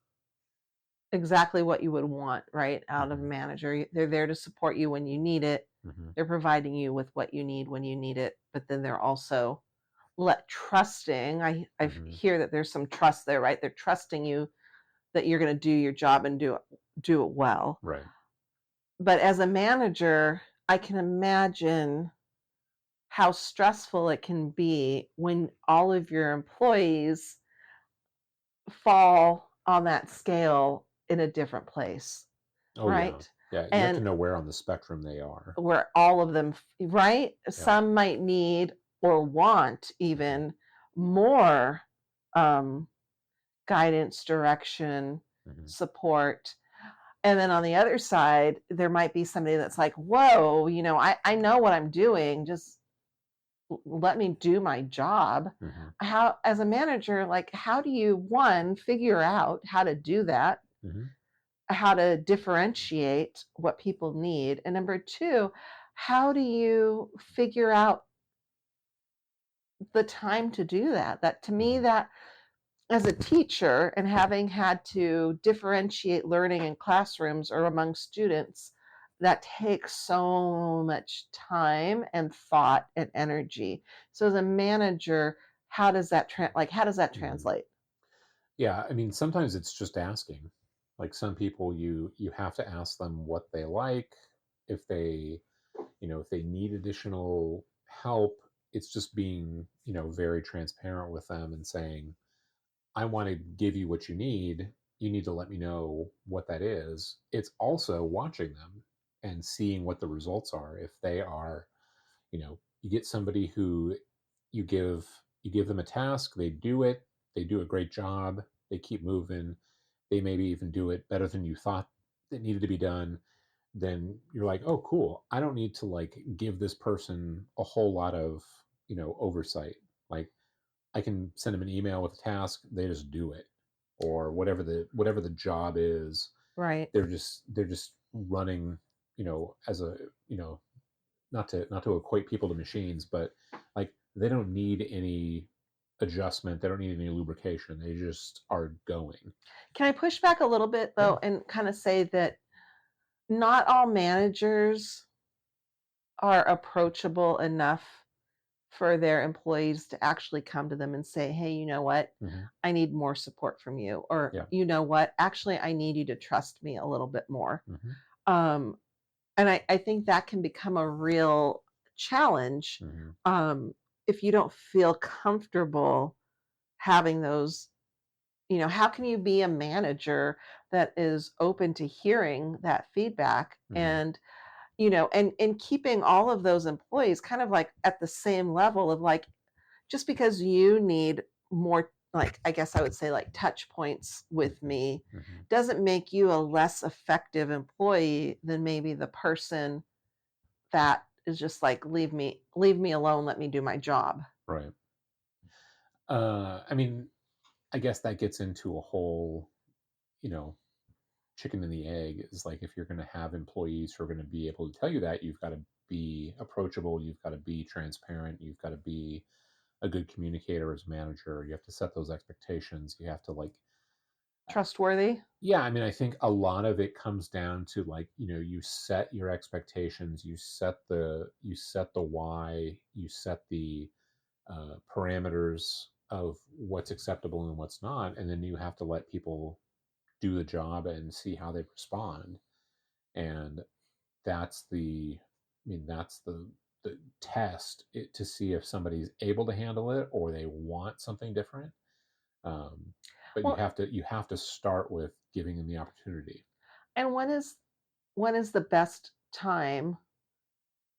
exactly what you would want, right, out of a Hmm. manager. They're there to support you when you need it. Hmm. They're providing you with what you need when you need it, but then they're also let trusting. I Hmm. hear that there's some trust there, right? They're trusting you that you're going to do your job and do it well. Right. But as a manager, I can imagine how stressful it can be when all of your employees fall on that scale in a different place, Oh yeah. right? Yeah. You have to And know where on the spectrum they are. where all of them, right? Yeah. Some might need or want Hmm. even more um, guidance, direction, Hmm. support. And then on the other side, there might be somebody that's like, whoa, I know what I'm doing. Just let me do my job. Hmm. How, as a manager, like, how do you, one, figure out how to do that, Hmm. how to differentiate what people need? And number two, how do you figure out the time to do that? That to me, Hmm. that as a teacher and having had to differentiate learning in classrooms or among students, that takes so much time and thought and energy. So as a manager, how does that how does that Hmm. translate? Yeah. I mean, sometimes it's just asking. Like some people, you have to ask them what they like, if they, if they need additional help. It's just being, very transparent with them and saying, I want to give you what you need. You need to let me know what that is. It's also watching them and seeing what the results are. If they are, you get somebody who you give you give them a task, they do it, they do a great job, they keep moving, they maybe even do it better than you thought it needed to be done. Then you're like, oh cool, I don't need to like give this person a whole lot of, oversight. Like I can send them an email with a task, they just do it. Or whatever the job is, Right. they're just running, as a, not to equate people to machines, but like they don't need any adjustment, they don't need any lubrication, they just are going. Can I push back a little bit Yeah. though and kind of say that not all managers are approachable enough for their employees to actually come to them and say, hey, you know what? Hmm. I need more support from you. Or, Yeah. you know what? Actually, I need you to trust me a little bit more. Hmm. Um, and I think that can become a real challenge Hmm. um, if you don't feel comfortable having those. How can you be a manager that is open to hearing that feedback Hmm. and and keeping all of those employees kind of like at the same level of like just because you need more, like, I guess I would say, like, touch points with Hmm. me Hmm. doesn't make you a less effective employee than maybe the person that is just like, leave me alone, let me do my job. Right. I mean, I guess that gets into a whole, you know chicken and the egg is like, if you're going to have employees who are going to be able to tell you that, you've got to be approachable, you've got to be transparent, you've got to be a good communicator as manager. You have to set those expectations. You have to like, Trustworthy. yeah, I mean, I think a lot of it comes down to like, you set your expectations, you set the why, you set the parameters of what's acceptable and what's not, and then you have to let people do the job and see how they respond. And that's the, I mean, that's the test to see if somebody's able to handle it or they want something different. Um, but Well, you have to start with giving them the opportunity. and when is the best time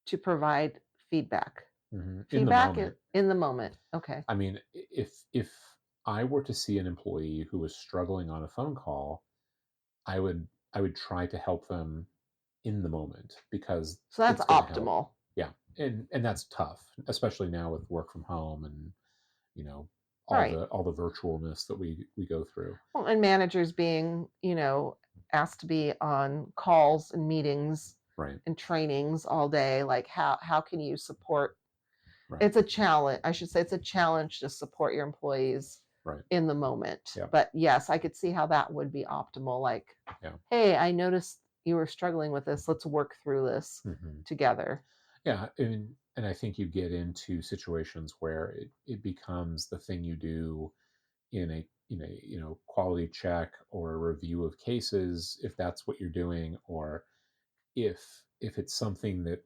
to provide feedback? In the Feedback moment. in the moment. Okay. I mean, if I were to see an employee who was struggling on a phone call, I would try to help them in the moment, because So that's it's going to help. optimal. Yeah, and that's tough, especially now with work from home and you know Right. all the virtualness that we go through. Well, and managers being, asked to be on calls and meetings Right, and trainings all day, like how can you support? right, It's a challenge. I should say it's a challenge to support your employees right. in the moment. Yeah, But yes, I could see how that would be optimal. Like, yeah, hey, I noticed you were struggling with this. Let's work through this hmm together. yeah. And I think you get into situations where it becomes the thing you do in a quality check or a review of cases, if that's what you're doing, or if it's something that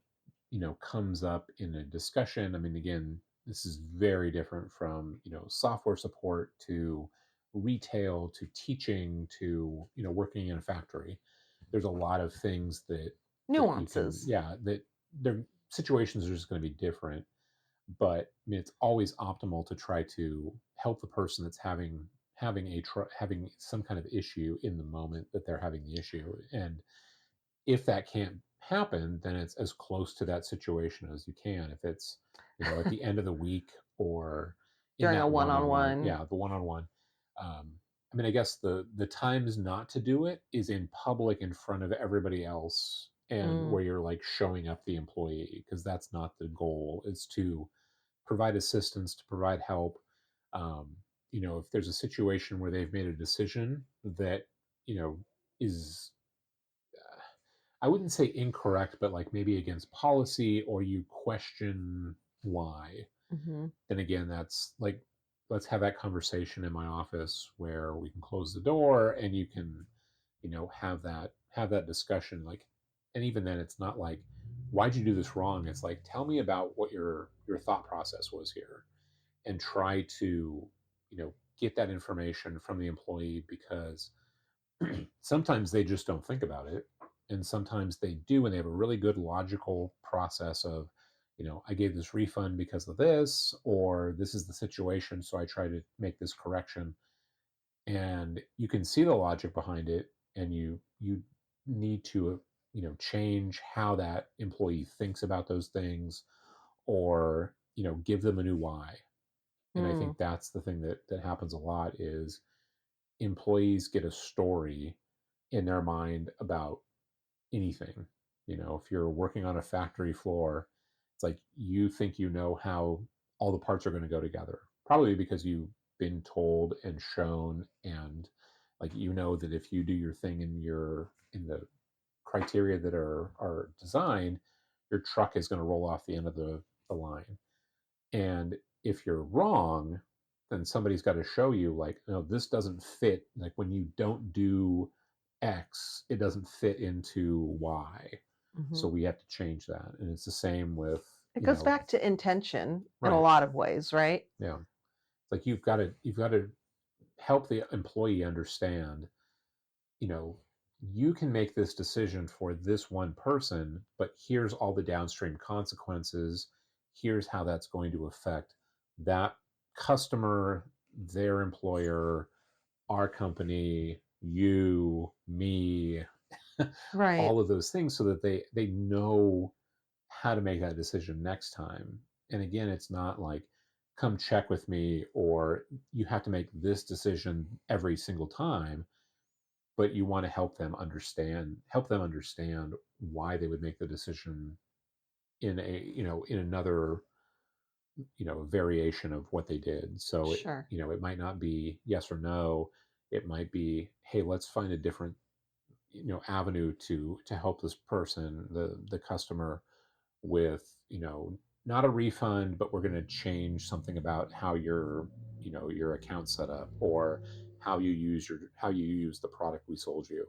comes up in a discussion. I mean, again, this is very different from software support to retail to teaching to working in a factory. There's a lot of things that you can, Nuances. yeah, that their situations are just going to be different. But I mean, it's always optimal to try to help the person that's having some kind of issue in the moment that they're having the issue. And if that can't happen, then it's as close to that situation as you can. If it's at the end of the week or in During a that one-on-one, one-on-one. yeah, the one-on-one. I mean, I guess the times not to do it is in public in front of everybody else, and Mm, where you're like showing up the employee, because that's not the goal. It's to provide assistance, to provide help. Um, if there's a situation where they've made a decision that you know is, I wouldn't say incorrect, but like maybe against policy, or you question why, hmm then again, that's like, let's have that conversation in my office where we can close the door and you can, have that discussion. Like, and even then, it's not like, why'd you do this wrong? It's like, tell me about what your thought process was here, and try to, get that information from the employee, because sometimes they just don't think about it, and sometimes they do, and they have a really good logical process of, I gave this refund because of this, or this is the situation, so I try to make this correction. And you can see the logic behind it, and you need to change how that employee thinks about those things, or give them a new why. And I mm, think that's the thing that happens a lot, is employees get a story in their mind about anything. If you're working on a factory floor, it's like you think how all the parts are going to go together. Probably because you've been told and shown, and like that if you do your thing in the criteria that are designed, your truck is going to roll off the end of the line. And if you're wrong, then somebody's got to show you, like, no, this doesn't fit. Like, when you don't do X, it doesn't fit into Y. hmm So we have to change that. And it's the same with, It goes back to intention in a right. lot of ways, right? Yeah. It's like you've got to help the employee understand, you know, you can make this decision for this one person, but here's all the downstream consequences. Here's how that's going to affect that customer, their employer, our company, you, me, Right. all of those things, so that they know how to make that decision next time. And again, it's not like, come check with me, or you have to make this decision every single time. but you want to help them understand why they would make the decision in in another variation of what they did. So Sure. it might not be yes or no. It might be, hey, let's find a different avenue to help this person, the customer, with not a refund, but we're going to change something about how your account set up, or how you use the product we sold you.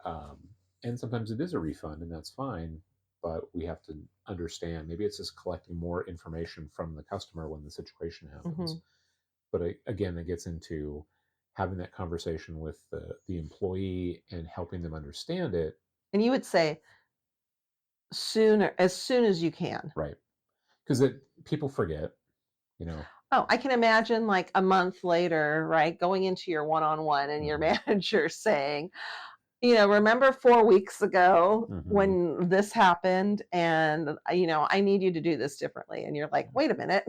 um, and sometimes it is a refund, and that's fine, but we have to understand, maybe it's just collecting more information from the customer when the situation happens. Hmm. But again, it gets into having that conversation with the employee and helping them understand it. And you would say sooner, as soon as you can. Right. Because people forget, you know. Oh, I can imagine like a month later, right, going into your one-on-one and your Mhm. manager saying, remember 4 weeks ago Mhm. when this happened, and I need you to do this differently. And you're like, wait a minute,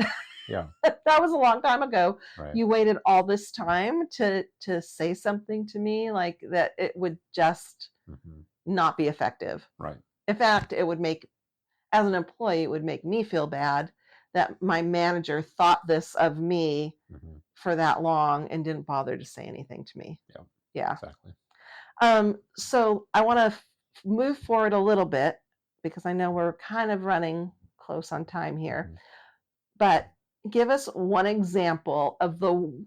Yeah. that was a long time ago. Right. You waited all this time to say something to me like that. It would just Mhm. not be effective. Right. In fact, it would make, as an employee, it would make me feel bad that my manager thought this of me Mhm. for that long and didn't bother to say anything to me. Yeah. Yeah. Exactly. So I want to move forward a little bit because I know we're kind of running close on time here, Mhm. but give us one example of the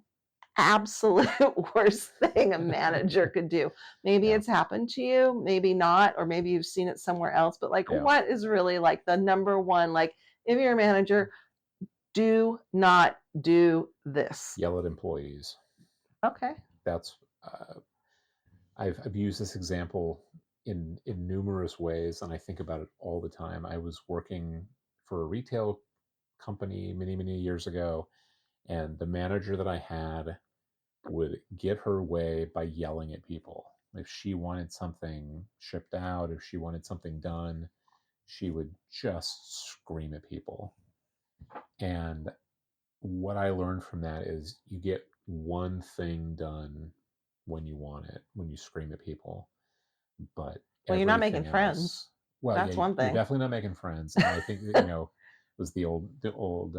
absolute worst thing a manager could do. Maybe Yeah. it's happened to you, maybe not, or maybe you've seen it somewhere else, but like, Yeah. what is really like the number one, like, if you're a manager, do not do this? Yell at employees. Okay. That's I've used this example in numerous ways, and I think about it all the time. I was working for a retail company many years ago, and the manager that I had would get her way by yelling at people. If she wanted something shipped out, if she wanted something done, she would just scream at people. And what I learned from that is, you get one thing done when you want it, when you scream at people, but Well, you're not making everything friends. else, well, yeah, That's one you're thing. definitely not making friends. And I think that, it was the old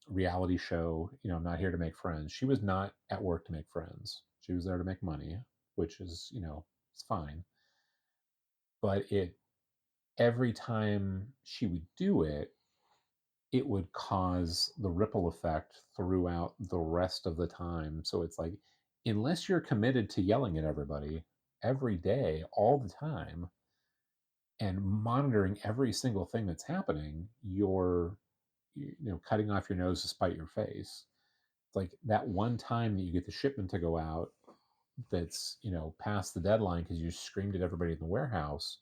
reality show, I'm not here to make friends. She was not at work to make friends. She was there to make money, which is, it's fine. But every time she would do it, it would cause the ripple effect throughout the rest of the time. So it's like, unless you're committed to yelling at everybody every day, all the time, and monitoring every single thing that's happening, you're cutting off your nose to spite your face. It's like that one time that you get the shipment to go out, that's past the deadline because you screamed at everybody in the warehouse.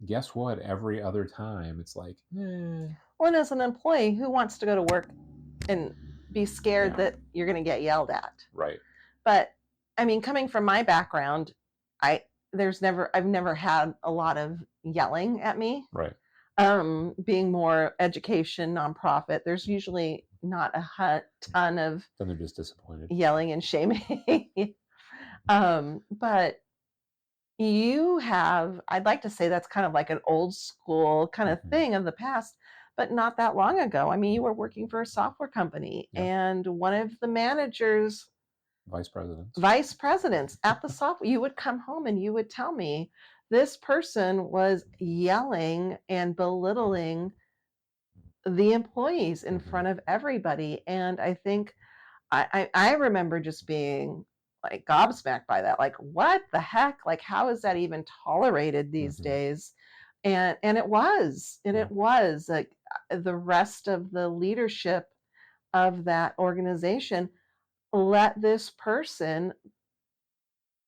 Guess what? Every other time, it's like, Well, and as an employee, who wants to go to work and be scared yeah, that you're going to get yelled at? right, But I mean, coming from my background, I I've never had a lot of yelling at me. right. Being more education nonprofit, there's usually not a ton of Then they're just disappointed. yelling and shaming. But I'd like to say that's kind of like an old school kind of Mhm. thing of the past, but not that long ago. I mean, you were working for a software company, Yeah. and one of the managers, Vice presidents at the software, you would come home and you would tell me this person was yelling and belittling the employees in Mhm. front of everybody. And I think I remember just being like gobsmacked by that. Like, what the heck? Like, how is that even tolerated these Mhm. days? And Yeah. it was like the rest of the leadership of that organization let this person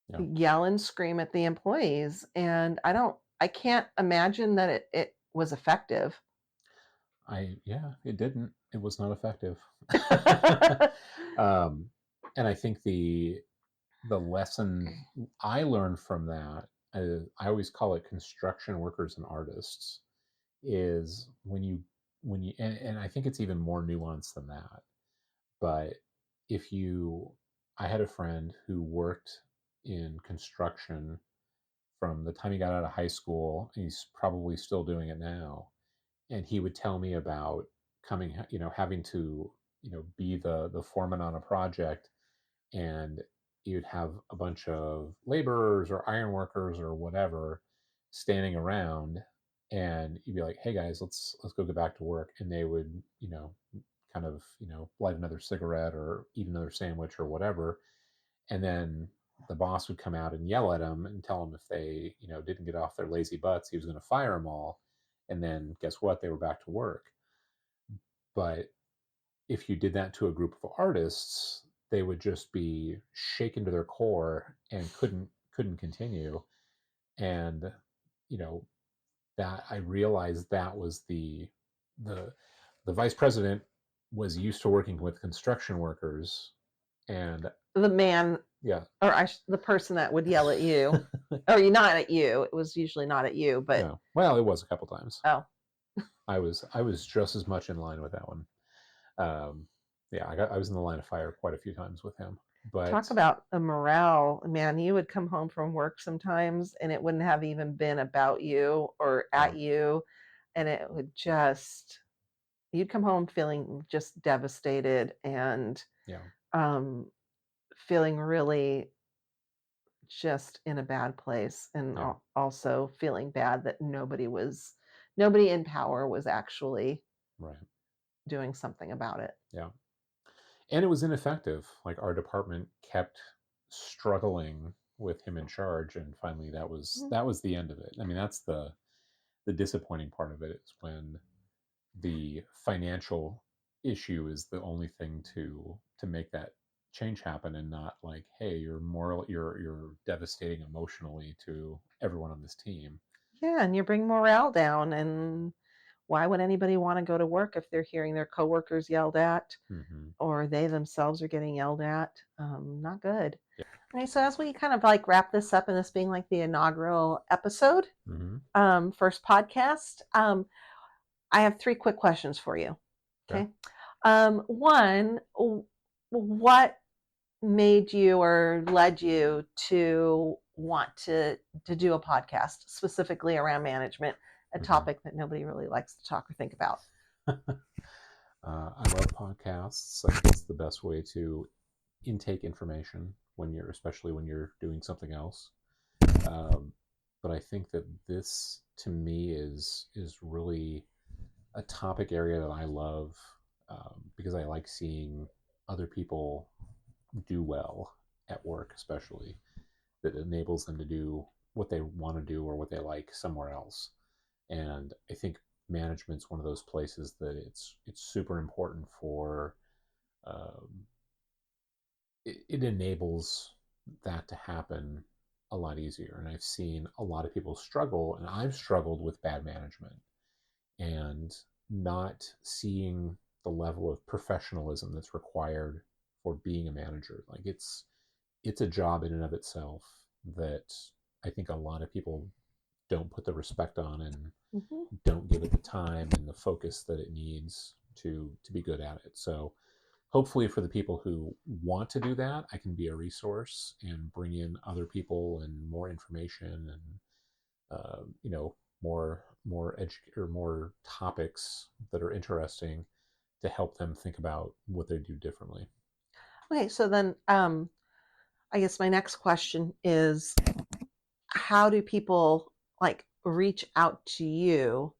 Yeah. yell and scream at the employees. And I can't imagine that it was effective. Yeah, it didn't. It was not effective. um, and I think the lesson I learned from that, I always call it construction workers and artists, is when you and I think it's even more nuanced than that. But if you I had a friend who worked in construction from the time he got out of high school. And he's probably still doing it now. And he would tell me about coming, having to, be the foreman on a project, and you'd have a bunch of laborers or iron workers or whatever standing around, and you'd be like, "Hey guys, let's go get back to work," and they would, kind of, light another cigarette or eat another sandwich or whatever, and then the boss would come out and yell at them and tell them if they, didn't get off their lazy butts, he was going to fire them all. And then guess what? They were back to work. But if you did that to a group of artists, they would just be shaken to their core and couldn't continue. And that I realized that was the vice president was used to working with construction workers, and The man, yeah, or the person that would yell at you, or not at you. It was usually not at you, but no. Well, it was a couple times. oh, I was just as much in line with that one. Yeah, I was in the line of fire quite a few times with him. But talk about a morale, man. You would come home from work sometimes and it wouldn't have even been about you or at you, and it would just, you'd come home feeling just devastated and feeling really just in a bad place, and also feeling bad that nobody in power was actually doing something about it. Yeah. And it was ineffective. Like, our department kept struggling with him in charge, and finally that was the end of it. I mean, that's the disappointing part of it, is when the financial issue is the only thing to make that change happen, and not like, hey, you're devastating emotionally to everyone on this team. Yeah, and you bring morale down, and why would anybody want to go to work if they're hearing their coworkers yelled at, or they themselves are getting yelled at? Not good. Yeah. Okay, so as we kind of like wrap this up, and this being like the inaugural episode, first podcast, I have 3 quick questions for you. Okay. One, what made you or led you to want to do a podcast specifically around management, a topic that nobody really likes to talk or think about? I love podcasts. I think it's the best way to intake information especially when you're doing something else. But I think that this, to me, is really a topic area that I love, because I like seeing other people do well at work, especially, that enables them to do what they want to do or what they like somewhere else. And I think management's one of those places that it's super important for. It enables that to happen a lot easier. And I've seen a lot of people struggle, and I've struggled with bad management and not seeing the level of professionalism that's required for being a manager. Like, it's a job in and of itself that I think a lot of people don't put the respect on, and don't give it the time and the focus that it needs to be good at it. So hopefully for the people who want to do that, I can be a resource and bring in other people and more information, and more topics that are interesting to help them think about what they do differently. Okay, so then I guess my next question is, how do people like reach out to you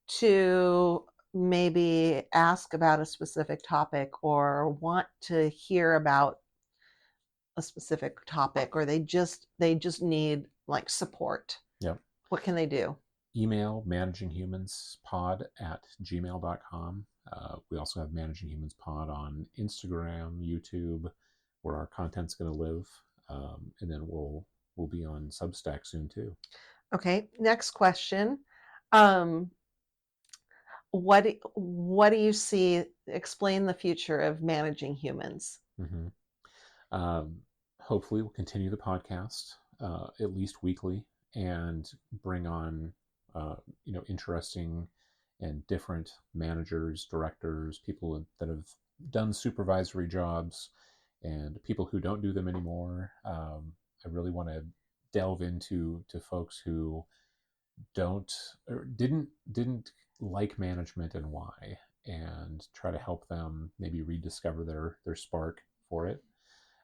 to maybe ask about a specific topic, or want to hear about a specific topic, or they just need like support? Yeah. What can they do? Email managinghumanspod@gmail.com. We also have Managing Humans Pod on Instagram, YouTube, where our content's going to live, and then we'll be on Substack soon too. Okay, next question. What do you see? Explain the future of Managing Humans. Hopefully we'll continue the podcast at least weekly, and bring on interesting and different managers, directors, people that have done supervisory jobs, and people who don't do them anymore, I really want to delve into folks who don't or didn't like management and why, and try to help them maybe rediscover their spark for it.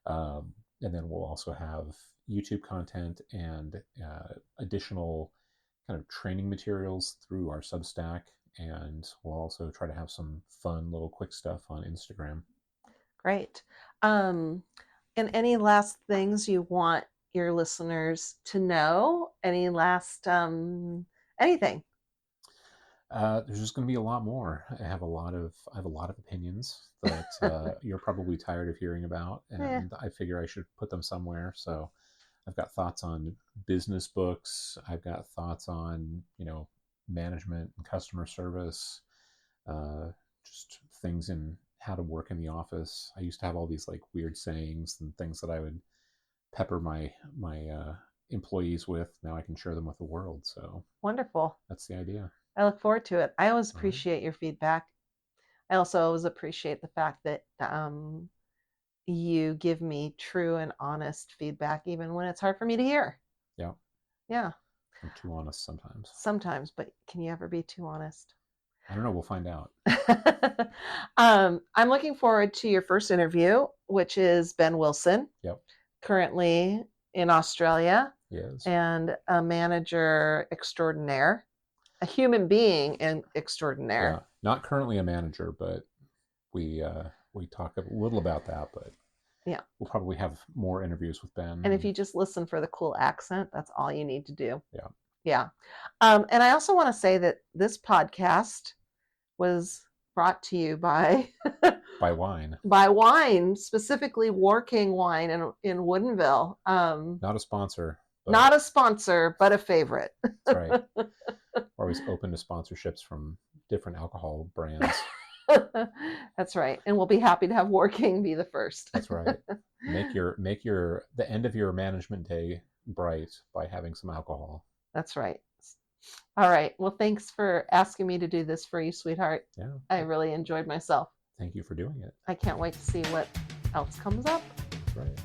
And then we'll also have YouTube content and additional kind of training materials through our Substack, and we'll also try to have some fun little quick stuff on Instagram. Great. And any last things you want your listeners to know? Any last anything? There's just going to be a lot more. I have a lot of opinions that you're probably tired of hearing about, and I figure I should put them somewhere. So I've got thoughts on business books. I've got thoughts on, management and customer service, just things in how to work in the office. I used to have all these like weird sayings and things that I would pepper my employees with. Now I can share them with the world. So Wonderful. that's the idea. I look forward to it. I always All right. appreciate your feedback. I also always appreciate the fact that you give me true and honest feedback, even when it's hard for me to hear. Yeah. Yeah. I'm too honest sometimes. Sometimes, but can you ever be too honest? I don't know. We'll find out. I'm looking forward to your first interview, which is Ben Wilson. Yep. Currently in Australia. Yes. And a manager extraordinaire, a human being extraordinaire. Yeah. Not currently a manager, but we talk a little about that. But yeah, we'll probably have more interviews with Ben. And if you just listen for the cool accent, that's all you need to do. Yeah. Yeah. And I also want to say that this podcast was brought to you by by wine. By wine, specifically War King wine in Woodinville. Not a sponsor. Not a sponsor, but a favorite. That's right. We're always open to sponsorships from different alcohol brands. That's right. And we'll be happy to have War King be the first. That's right. Make the end of your management day bright by having some alcohol. That's right. All right. Well, thanks for asking me to do this for you, sweetheart. Yeah. I really enjoyed myself. Thank you for doing it. I can't wait to see what else comes up. Right.